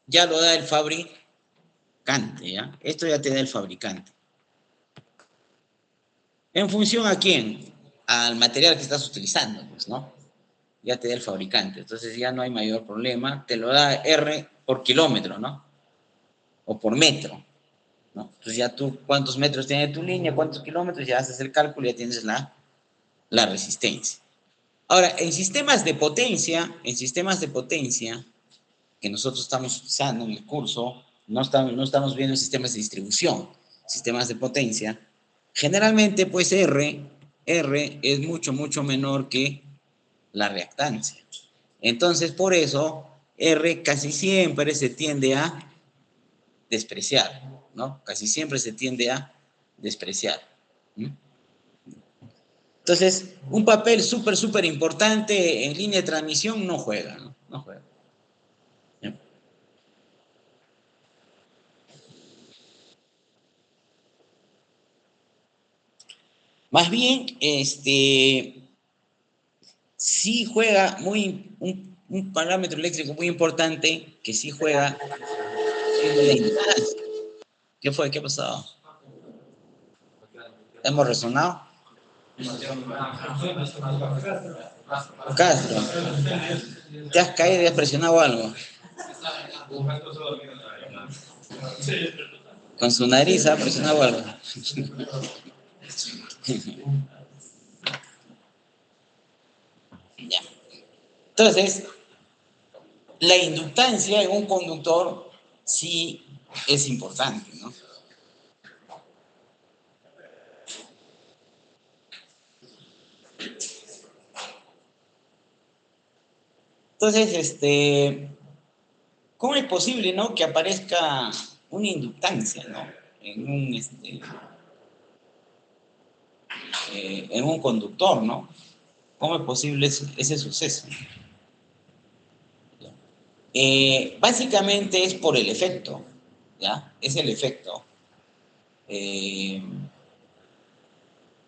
ya lo da el fabricante, ¿ya? Esto ya te da el fabricante. ¿En función a quién? Al material que estás utilizando, pues, ¿no? Ya te da el fabricante. Entonces ya no hay mayor problema. Te lo da R por kilómetro, ¿no? O por metro, ¿no? Entonces ya tú, cuántos metros tiene tu línea, cuántos kilómetros, ya haces el cálculo y ya tienes la resistencia. Ahora, en sistemas de potencia que nosotros estamos utilizando en el curso, no estamos viendo sistemas de distribución, sistemas de potencia, generalmente pues R es mucho, mucho menor que la reactancia. Entonces, por eso, R casi siempre se tiende a despreciar, ¿no? Casi siempre se tiende a despreciar. ¿Mm? Entonces, un papel súper, súper importante en línea de transmisión no juega, ¿no? No juega. ¿Ya? Más bien, sí juega un parámetro eléctrico muy importante que sí juega es la inductancia. ¿Qué fue? ¿Qué ha pasado? ¿Hemos resonado? Castro, ¿te has caído y has presionado algo? Con su nariz ha presionado algo. Ya. Entonces, la inductancia en un conductor sí es importante, ¿no? Entonces, ¿cómo es posible, ¿no? Que aparezca una inductancia, ¿no? En un conductor, ¿no? ¿Cómo es posible ese suceso? Básicamente es por el efecto, ¿ya? Es el efecto eh,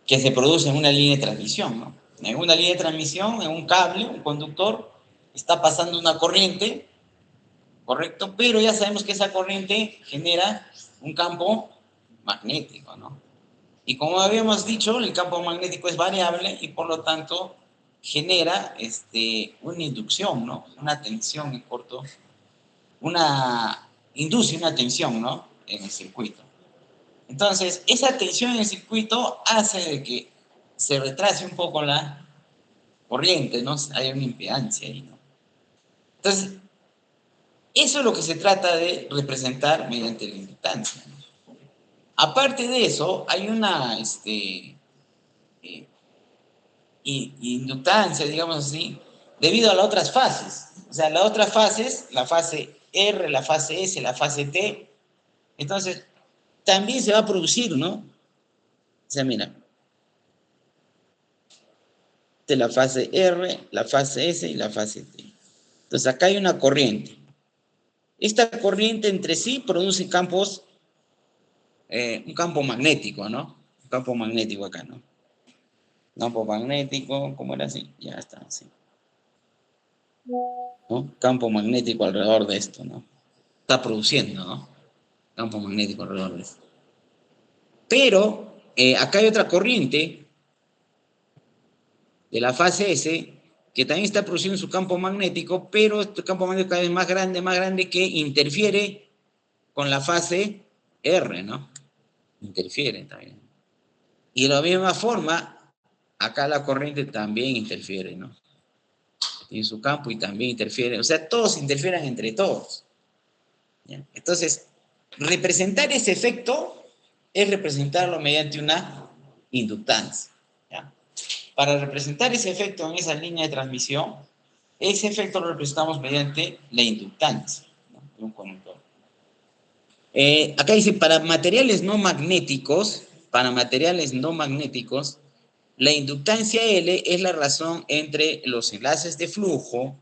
que se produce en una línea de transmisión, ¿no? En una línea de transmisión, en un cable, un conductor, está pasando una corriente, ¿correcto? Pero ya sabemos que esa corriente genera un campo magnético, ¿no? Y como habíamos dicho, el campo magnético es variable y por lo tanto genera una inducción, ¿no? Una tensión en corto, induce una tensión, ¿no? En el circuito. Entonces, esa tensión en el circuito hace de que se retrase un poco la corriente, ¿no? Hay una impedancia ahí, ¿no? Entonces, eso es lo que se trata de representar mediante la inductancia, ¿no? Aparte de eso, hay una eh, inductancia, digamos así, debido a las otras fases. O sea, las otras fases, la fase R, la fase S, la fase T, entonces también se va a producir, ¿no? O sea, mira, de la fase R, la fase S y la fase T. Entonces acá hay una corriente. Esta corriente entre sí produce campos, un campo magnético, ¿no? Un campo magnético acá, ¿no? Campo magnético, ¿cómo era así? Ya está, así. ¿No? Campo magnético alrededor de esto, ¿no? Está produciendo, ¿no? Campo magnético alrededor de esto. Pero acá hay otra corriente de la fase S que también está produciendo su campo magnético, pero este campo magnético cada vez más grande que interfiere con la fase R, ¿no? Interfiere también. Y de la misma forma, acá la corriente también interfiere, ¿no? Tiene su campo y también interfiere. O sea, todos interfieren entre todos. ¿Ya? Entonces, representar ese efecto es representarlo mediante una inductancia. ¿Ya? Para representar ese efecto en esa línea de transmisión, ese efecto lo representamos mediante la inductancia, ¿no? De un conductor. Acá dice, para materiales no magnéticos, la inductancia L es la razón entre los enlaces de flujo,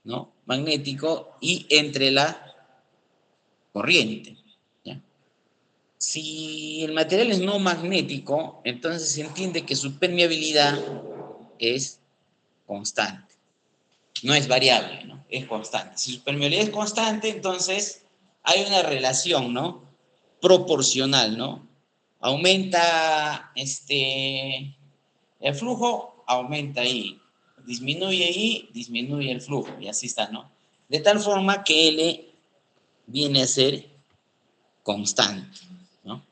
¿no? Magnético y entre la corriente. ¿Ya? Si el material es no magnético, entonces se entiende que su permeabilidad es constante. No es variable, ¿no? Es constante. Si su permeabilidad es constante, entonces hay una relación, ¿no? Proporcional, ¿no? Aumenta el flujo, aumenta ahí. Disminuye el flujo, y así está, ¿no? De tal forma que L viene a ser constante, ¿no?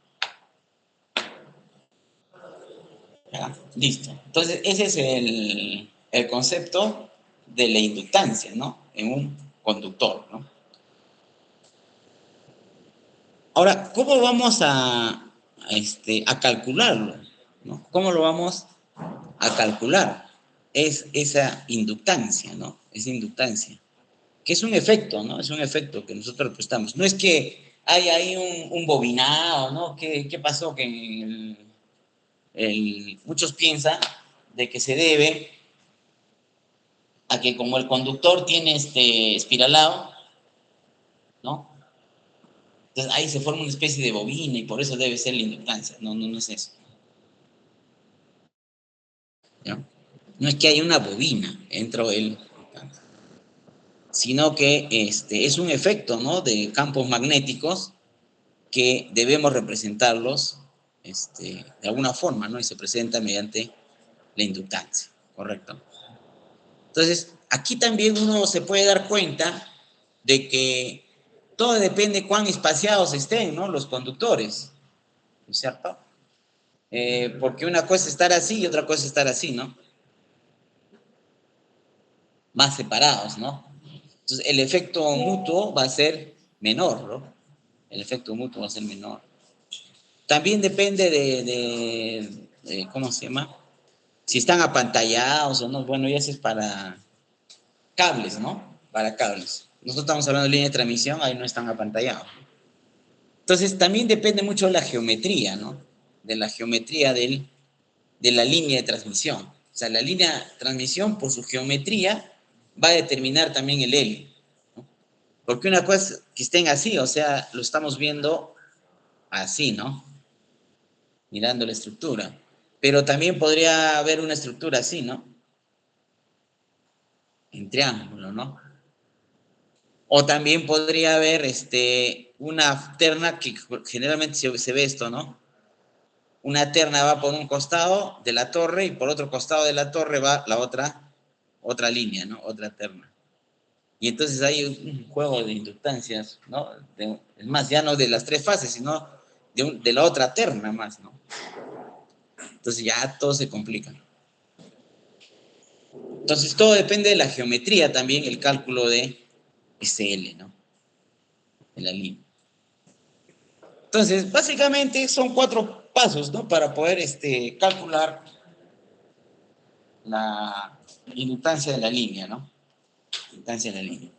¿Ya? Listo. Entonces, ese es el concepto de la inductancia, ¿no? En un conductor, ¿no? Ahora, ¿cómo vamos a calcularlo? ¿No? ¿Cómo lo vamos a calcular? Es esa inductancia, ¿no? Esa inductancia, que es un efecto, ¿no? Es un efecto que nosotros prestamos. No es que hay ahí un bobinado, ¿no? ¿Qué pasó? Que muchos piensan de que se debe a que como el conductor tiene espiralado, ¿no? Entonces ahí se forma una especie de bobina y por eso debe ser la inductancia. No, no, no es eso. ¿Ya? No es que haya una bobina dentro del, sino que es un efecto, ¿no? De campos magnéticos que debemos representarlos de alguna forma, ¿no? Y se presenta mediante la inductancia, ¿correcto? Entonces, aquí también uno se puede dar cuenta de que todo depende de cuán espaciados estén, ¿no? Los conductores, ¿no es cierto? Porque una cosa es estar así y otra cosa es estar así, ¿no? Más separados, ¿no? Entonces, el efecto mutuo va a ser menor, ¿no? El efecto mutuo va a ser menor. También depende de ¿cómo se llama? Si están apantallados o no. Bueno, ya eso es para cables, ¿no? Para cables. Nosotros estamos hablando de línea de transmisión, ahí no están apantallados. Entonces, también depende mucho de la geometría, ¿no? De la geometría de la línea de transmisión. O sea, la línea de transmisión, por su geometría, va a determinar también el L, ¿no? Porque una cosa es que estén así, o sea, lo estamos viendo así, ¿no? Mirando la estructura. Pero también podría haber una estructura así, ¿no? En triángulo, ¿no? O también podría haber una terna que generalmente se ve esto, ¿no? Una terna va por un costado de la torre y por otro costado de la torre va la otra línea, ¿no? Otra terna. Y entonces hay un juego de inductancias, ¿no? Es más, ya no de las tres fases, sino de la otra terna más, ¿no? Entonces ya todo se complica. Entonces todo depende de la geometría también, el cálculo de SL, ¿no? De la línea. Entonces, básicamente son 4 pasos, ¿no? Para poder calcular la inductancia de la línea, ¿no? Inductancia de la línea.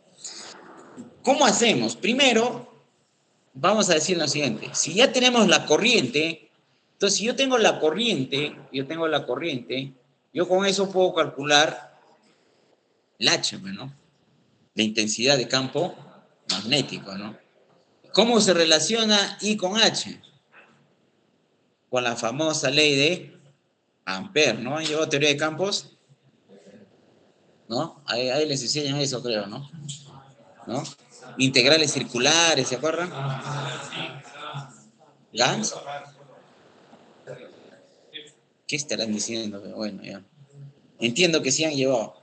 ¿Cómo hacemos? Primero, vamos a decir lo siguiente. Si ya tenemos la corriente, entonces si yo tengo la corriente, yo con eso puedo calcular el H, ¿no? La intensidad de campo magnético, ¿no? ¿Cómo se relaciona I con H? Con la famosa ley de Ampère, ¿no? ¿Han llevado teoría de campos? ¿No? Ahí les enseñan eso, creo, ¿no? ¿No? Integrales circulares, ¿se acuerdan? ¿Gans? ¿Qué estarán diciendo? Pero bueno, ya. Entiendo que sí han llevado.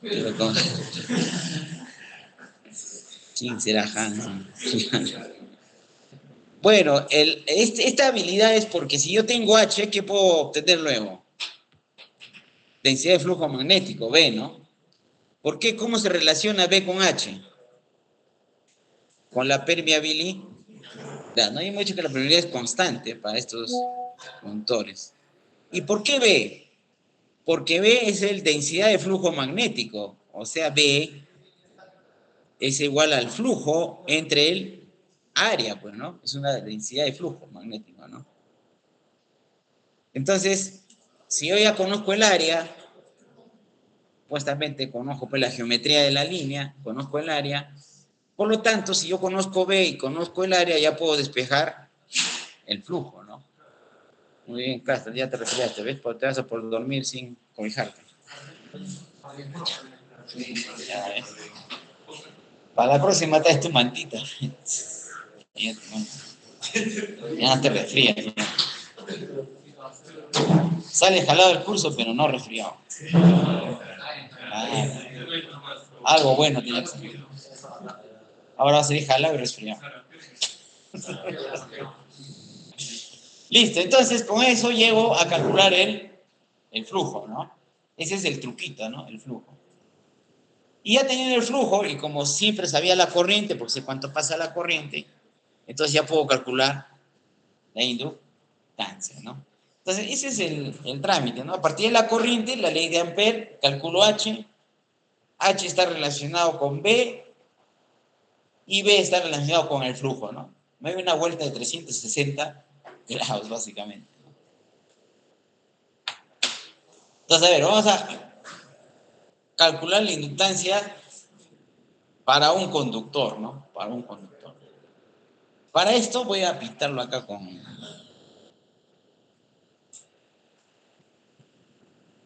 Pero con... ¿Quién será Hans? Bueno, esta habilidad es porque si yo tengo H, ¿qué puedo obtener luego? Densidad de flujo magnético, B, ¿no? ¿Por qué? ¿Cómo se relaciona B con H? Con la permeabilidad. No hemos dicho que la permeabilidad es constante para estos conductores. ¿Y por qué B? Porque B es el densidad de flujo magnético. O sea, B es igual al flujo entre el área, pues, ¿no? Es una densidad de flujo magnético, ¿no? Entonces, si yo ya conozco el área, supuestamente conozco pues la geometría de la línea, conozco el área, por lo tanto, si yo conozco B y conozco el área, ya puedo despejar el flujo, ¿no? Muy bien, Castro, ya te resfriaste, ¿ves? Te vas a por dormir sin cobijarte. Ya ves. Para la próxima traes tu mantita. Ya no te resfrías. Ya. Sales jalado del curso, pero no resfriado. Algo bueno tiene que ser. Ahora vas a salir jalado y resfriado. Listo, entonces con eso llego a calcular el flujo, ¿no? Ese es el truquito, ¿no? El flujo. Y ya teniendo el flujo, y como siempre sabía la corriente, porque sé cuánto pasa la corriente, entonces ya puedo calcular la inductancia, ¿no? Entonces ese es el trámite, ¿no? A partir de la corriente, la ley de Ampère, calculo H, H está relacionado con B, y B está relacionado con el flujo, ¿no? Me doy una vuelta de 360 grados, básicamente. Entonces, a ver, vamos a calcular la inductancia para un conductor, ¿no? Para un conductor. Para esto voy a pintarlo acá con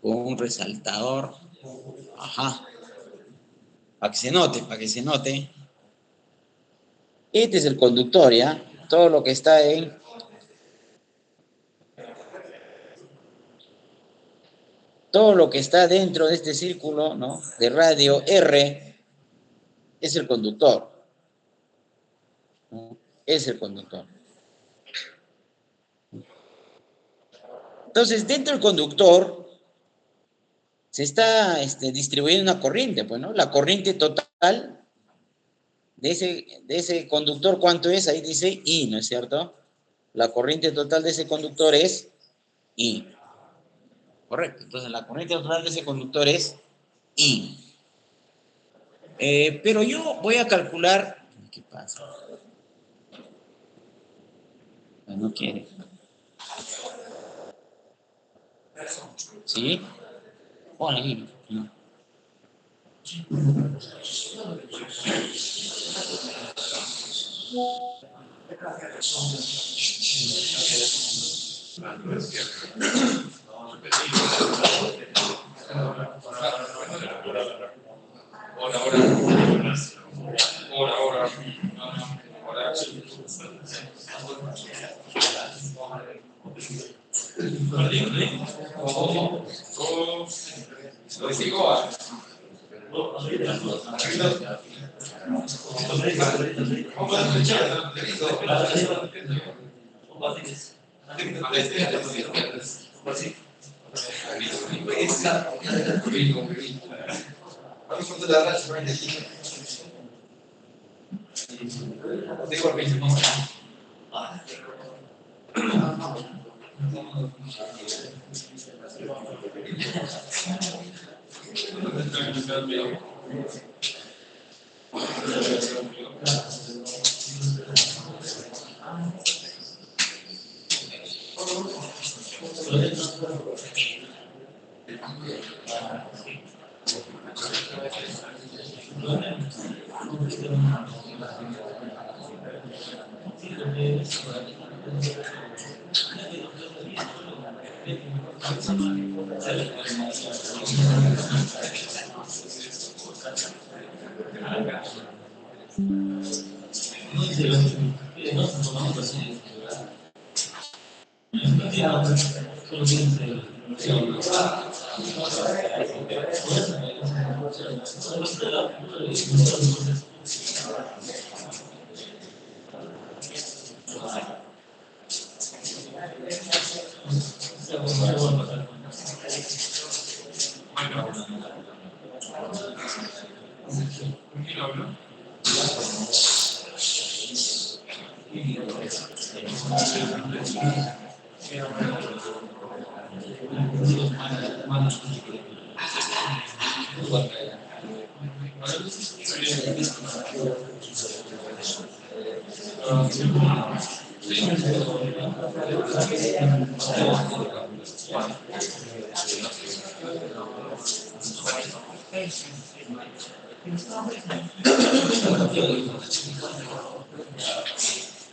un resaltador. Ajá. Para que se note, para que se note. Este es el conductor, ¿ya? Todo lo que está en... Todo lo que está dentro de este círculo, ¿no? De radio R es el conductor, ¿no? Es el conductor. Entonces, dentro del conductor se está distribuyendo una corriente, pues, ¿no? La corriente total de ese conductor, ¿cuánto es? Ahí dice I, ¿no es cierto? La corriente total de ese conductor es I. Correcto. Entonces, la corriente total de ese conductor es I. Pero yo voy a calcular... ¿Qué pasa? No quiere. ¿Sí? Ponle ahí. No.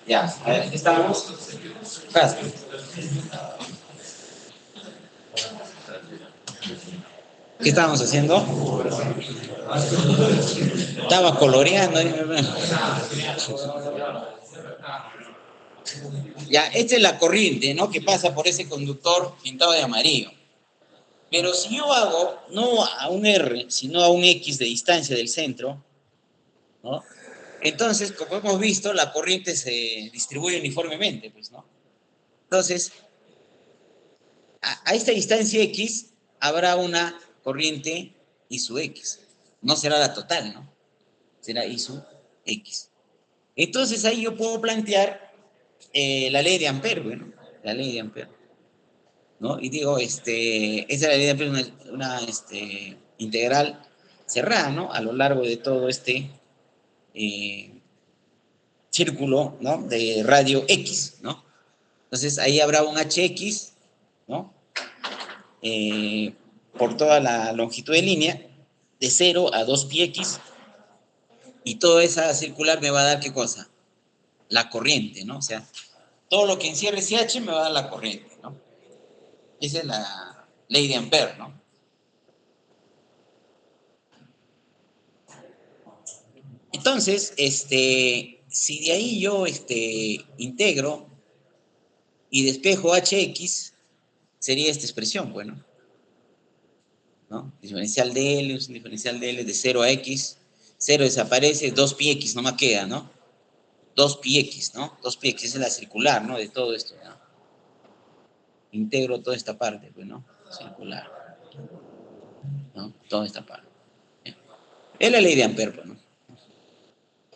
Ya, a ver, aquí estamos. Fácil. ¿Qué estábamos haciendo? Estaba coloreando. Ya, esta es la corriente, ¿no? Que pasa por ese conductor pintado de amarillo. Pero si yo hago, no a un R, sino a un X de distancia del centro, ¿no? Entonces, como hemos visto, la corriente se distribuye uniformemente, pues, ¿no? Entonces, a esta distancia X habrá una corriente I sub X. No será la total, ¿no? Será I sub X. Entonces, ahí yo puedo plantear la ley de Ampère, bueno, la ley de Ampère, ¿no? Y digo, esa es la ley de Ampère, una integral cerrada, ¿no? A lo largo de todo este círculo, ¿no? De radio X, ¿no? Entonces, ahí habrá un HX, ¿no? Por toda la longitud de línea, de 0 a 2πx, y toda esa circular me va a dar, ¿qué cosa? La corriente, ¿no? O sea, todo lo que encierre ese H me va a dar la corriente, ¿no? Esa es la ley de Ampère, ¿no? Entonces, si de ahí yo integro y despejo Hx, sería esta expresión, bueno, ¿no? Diferencial de L, un diferencial de L de 0 a X, 0 desaparece, 2πx nomás queda, ¿no? 2πx, ¿no? 2πx es la circular, ¿no? De todo esto, ¿no? Integro toda esta parte, pues, ¿no? Circular, ¿no? Toda esta parte. Es la ley de Ampère, pues, ¿no?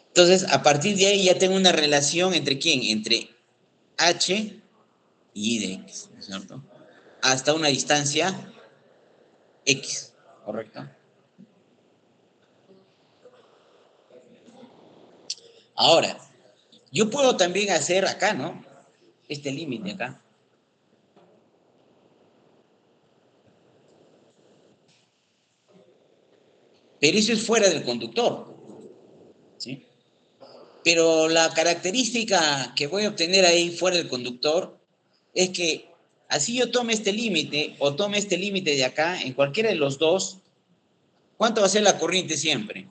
Entonces, a partir de ahí ya tengo una relación entre ¿quién? Entre H y I de X, ¿no es cierto? Hasta una distancia X, ¿correcto? Ahora, yo puedo también hacer acá, ¿no? Este límite acá. Pero eso es fuera del conductor, ¿sí? Pero la característica que voy a obtener ahí fuera del conductor es que así yo tome este límite o tome este límite de acá, en cualquiera de los dos, ¿cuánto va a ser la corriente siempre?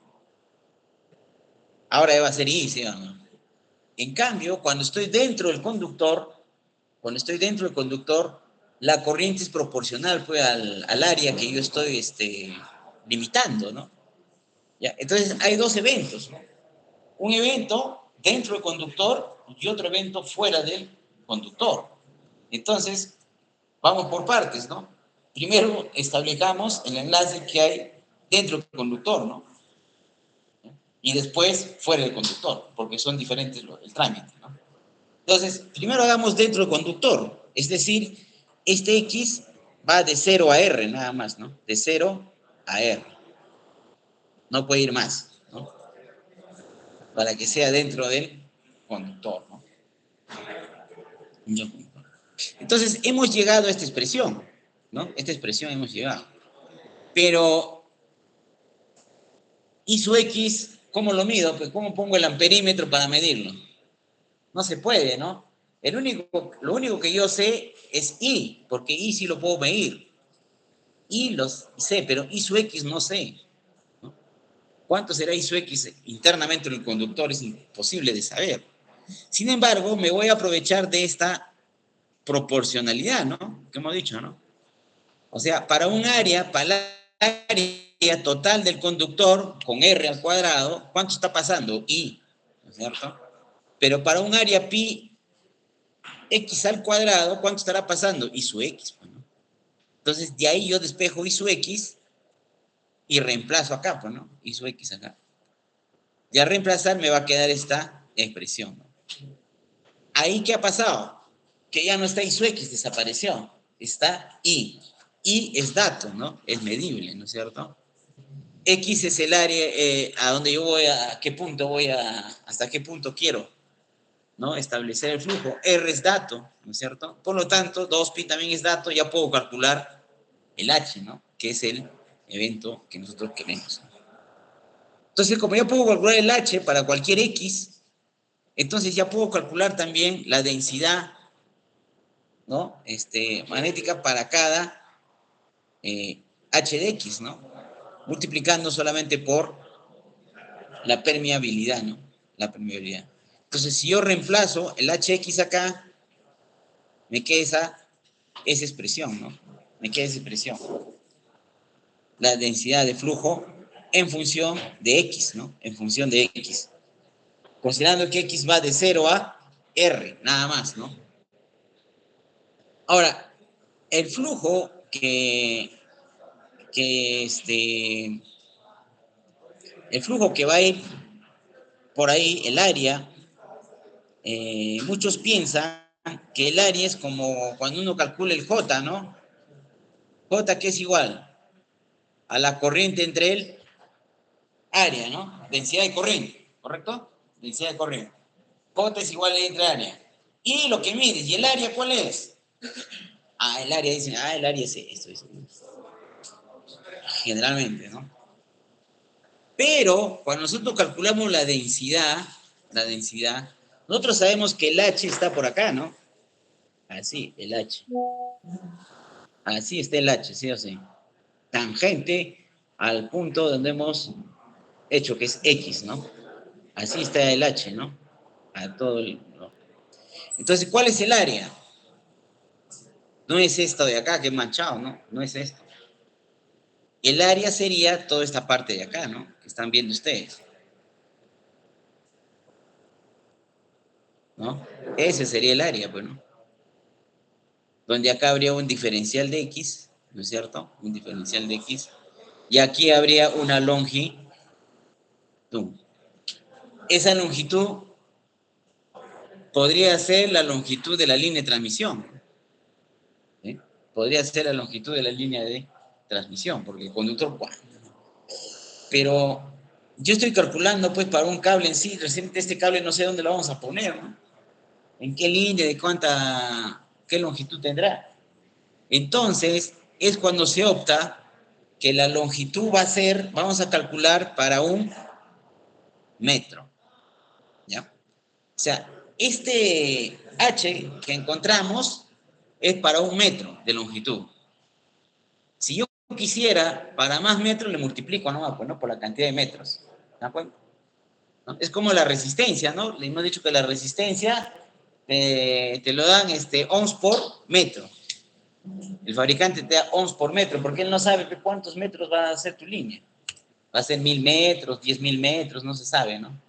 Ahora va a ser I, ¿sí o no? En cambio, cuando estoy dentro del conductor, la corriente es proporcional pues, al área que yo estoy limitando, ¿no? ¿Ya? Entonces, hay dos eventos, ¿no? Un evento dentro del conductor y otro evento fuera del conductor. Entonces, vamos por partes, ¿no? Primero establezcamos el enlace que hay dentro del conductor, ¿no? Y después fuera del conductor, porque son diferentes el trámite, ¿no? Entonces, primero hagamos dentro del conductor, es decir, este X va de 0 a R nada más, ¿no? De 0 a R. No puede ir más, ¿no? Para que sea dentro del conductor, ¿no? Entonces, hemos llegado a esta expresión, ¿no? Esta expresión hemos llegado. Pero, ¿y su X cómo lo mido? Pues, ¿cómo pongo el amperímetro para medirlo? No se puede, ¿no? Lo único que yo sé es I, porque I sí lo puedo medir. I los sé, pero I su X no sé, ¿no? ¿Cuánto será I su X internamente en el conductor? Es imposible de saber. Sin embargo, me voy a aprovechar de esta proporcionalidad, ¿no? Que hemos dicho, ¿no? O sea, para la área total del conductor con R al cuadrado, ¿cuánto está pasando? I, ¿no es cierto? Pero para un área pi X al cuadrado, ¿cuánto estará pasando? I su X, ¿no? Entonces, de ahí yo despejo I su X y reemplazo acá, pues, ¿no? I su X acá. Y al reemplazar me va a quedar esta expresión, ¿no? Ahí, ¿qué ha pasado? Que ya no está I su X, desapareció. Está I. I es dato, ¿no? Es medible, ¿no es cierto? X es el área a donde yo voy, a qué punto voy a, hasta qué punto quiero, ¿no? Establecer el flujo. R es dato, ¿no es cierto? Por lo tanto, 2pi también es dato, ya puedo calcular el H, ¿no? Que es el evento que nosotros queremos. Entonces, como ya puedo calcular el H para cualquier X, entonces ya puedo calcular también la densidad, ¿no? Magnética para cada H de X, ¿no? Multiplicando solamente por la permeabilidad, ¿no? La permeabilidad. Entonces, si yo reemplazo el HX acá, me queda esa expresión, ¿no? Me queda esa expresión. La densidad de flujo en función de X, ¿no? En función de X. Considerando que X va de 0 a R, nada más, ¿no? Ahora, el flujo el flujo que va a ir por ahí, el área, muchos piensan que el área es como cuando uno calcula el J, ¿no? J que es igual a la corriente entre el área, ¿no? Densidad de corriente, ¿correcto? Densidad de corriente. J es igual a entre área. Y lo que mides, ¿y el área cuál es? Ah, el área, dicen, el área es esto. Generalmente, ¿no? Pero cuando nosotros calculamos la densidad, nosotros sabemos que el H está por acá, ¿no? Así, el H. Así está el H, ¿sí o sí? Tangente al punto donde hemos hecho que es X, ¿no? Así está el H, ¿no? A todo ¿no? Entonces, ¿cuál es el área? No es esto de acá que es manchado, ¿no? No es esto. El área sería toda esta parte de acá, ¿no? Que están viendo ustedes. ¿No? Ese sería el área, pues, ¿no? Donde acá habría un diferencial de X, ¿no es cierto? Un diferencial de X. Y aquí habría una longitud. Esa longitud podría ser la longitud de la línea de transmisión. ¿Sí? Podría ser la longitud de la línea de transmisión, porque el conductor, ¡guau! Pero yo estoy calculando, pues, para un cable en sí, recién este cable no sé dónde lo vamos a poner, ¿no? ¿En qué línea, de qué longitud tendrá? Entonces, es cuando se opta que la longitud va a ser, vamos a calcular para un metro, ¿ya? O sea, este H que encontramos es para un metro de longitud. Si yo quisiera para más metros, le multiplico nomás, pues, ¿no? Por la cantidad de metros. ¿De acuerdo? ¿No? Es como la resistencia, ¿no? Le hemos dicho que la resistencia te lo dan ohms por metro. El fabricante te da ohms por metro, porque él no sabe cuántos metros va a ser tu línea. Va a ser 1000 metros, 10.000 metros, no se sabe, ¿no?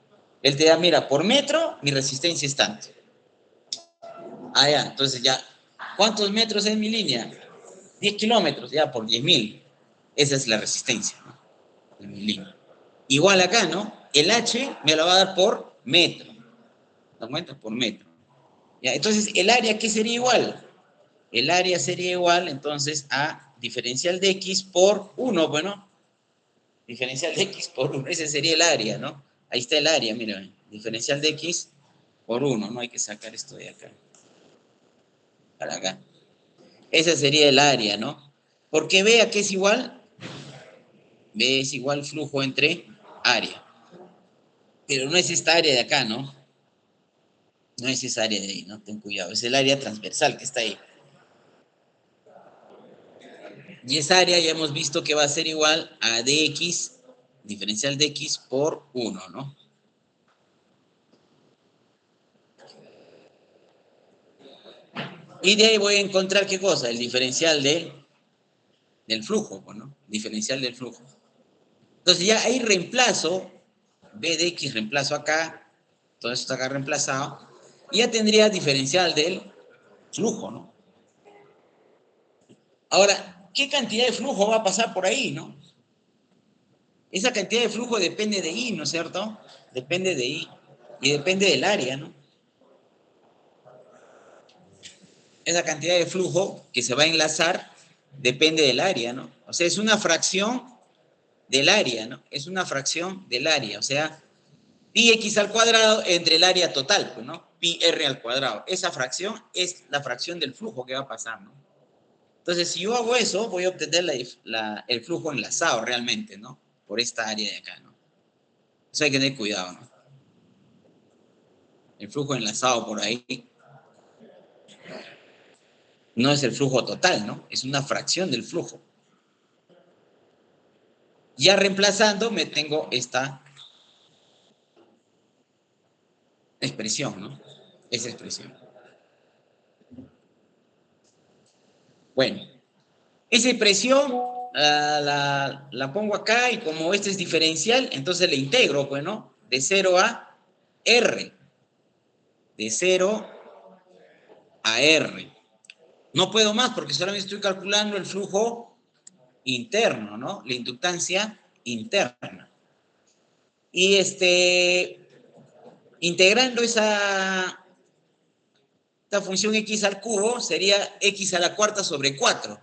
Él te da, mira, por metro mi resistencia es tanto. Ah, ya, entonces ya, ¿cuántos metros es mi línea? 10 kilómetros, ya, por 10.000. Esa es la resistencia, ¿no? De mi línea. Igual acá, ¿no? El H me lo va a dar por metro. ¿Te das cuenta? Por metro. Ya, entonces, ¿el área qué sería igual? El área sería igual, entonces, a diferencial de X por 1, bueno, diferencial de X por 1, ese sería el área, ¿no? Ahí está el área, mira, diferencial de X por 1, no hay que sacar esto de acá, para acá. Ese sería el área, ¿no? Porque B a qué es igual, B es igual flujo entre área. Pero no es esta área de acá, ¿no? No es esa área de ahí, ¿no? Ten cuidado, es el área transversal que está ahí. Y esa área ya hemos visto que va a ser igual a dx, diferencial de x por 1, ¿no? Y de ahí voy a encontrar, ¿qué cosa? El diferencial del flujo, ¿no? Diferencial del flujo. Entonces ya ahí reemplazo, b de x reemplazo acá, todo esto está acá reemplazado, y ya tendría diferencial del flujo, ¿no? Ahora, ¿qué cantidad de flujo va a pasar por ahí, no? Esa cantidad de flujo depende de I, ¿no es cierto? Depende de I y depende del área, ¿no? Esa cantidad de flujo que se va a enlazar depende del área, ¿no? O sea, es una fracción del área, ¿no? Es una fracción del área, o sea, pi x al cuadrado entre el área total, pues, ¿no? Pi r al cuadrado. Esa fracción es la fracción del flujo que va a pasar, ¿no? Entonces, si yo hago eso, voy a obtener el flujo enlazado realmente, ¿no? Por esta área de acá, ¿no? Eso hay que tener cuidado, ¿no? El flujo enlazado por ahí no es el flujo total, ¿no? Es una fracción del flujo. Ya reemplazando, me tengo esta expresión, ¿no? Esa expresión. Bueno, esa expresión la pongo acá y como este es diferencial, entonces le integro, pues, ¿no? De 0 a R. De 0 a R. No puedo más porque solamente estoy calculando el flujo interno, ¿no? La inductancia interna. Y integrando esta función x al cubo sería x a la cuarta sobre 4.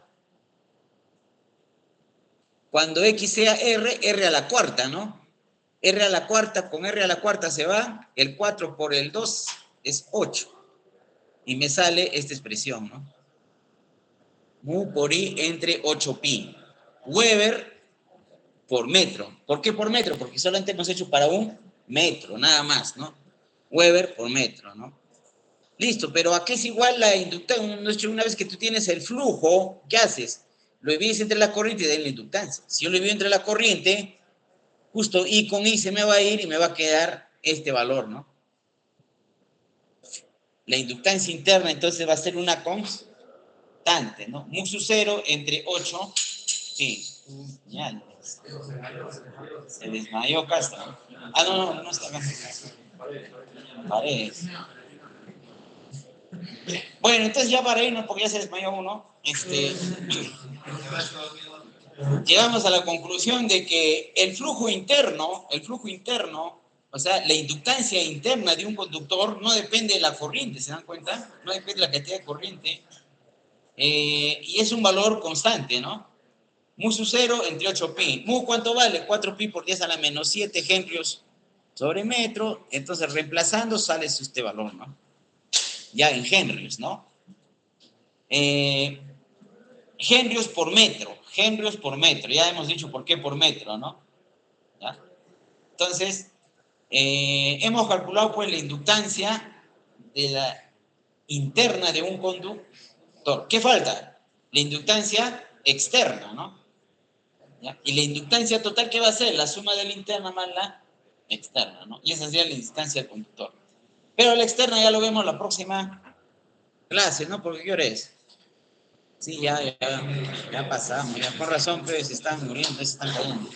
Cuando x sea r, r a la cuarta, ¿no? R a la cuarta con r a la cuarta se va, el 4 por el 2 es 8. Y me sale esta expresión, ¿no? Mu por I entre 8pi. Weber por metro. ¿Por qué por metro? Porque solamente hemos hecho para un metro, nada más, ¿no? Weber por metro, ¿no? Listo, pero ¿a qué es igual la inductancia? Una vez que tú tienes el flujo, ¿qué haces? Lo divides entre la corriente y de la inductancia. Si yo lo divido entre la corriente, justo I con I se me va a ir y me va a quedar este valor, ¿no? La inductancia interna entonces va a ser una constante, ¿no? Mu sub 0 entre 8, sí, ya, se desmayó Castro. Ah, no está acá. Paredes. Bueno, entonces ya para irnos, porque ya se desmayó uno, llegamos a la conclusión de que el flujo interno, o sea, la inductancia interna de un conductor no depende de la corriente, ¿se dan cuenta? No depende de la cantidad de corriente. Y es un valor constante, ¿no? Mu sub 0 entre 8pi. Mu, ¿cuánto vale? 4pi por 10 a la menos 7 henrios sobre metro. Entonces, reemplazando, sale este valor, ¿no? Ya en henrios, ¿no? Henrios por metro. Henrios por metro. Ya hemos dicho por qué por metro, ¿no? ¿Ya? Entonces, hemos calculado pues la inductancia de la interna de un conductor. ¿Qué falta? La inductancia externa, ¿no? ¿Ya? Y la inductancia total, ¿qué va a ser? La suma de la interna más la externa, ¿no? Y esa sería la inductancia del conductor. Pero la externa ya lo vemos la próxima clase, ¿no? Porque ¿qué hora es? Sí, ya pasamos, ya con razón, pues se están muriendo, se están cayendo.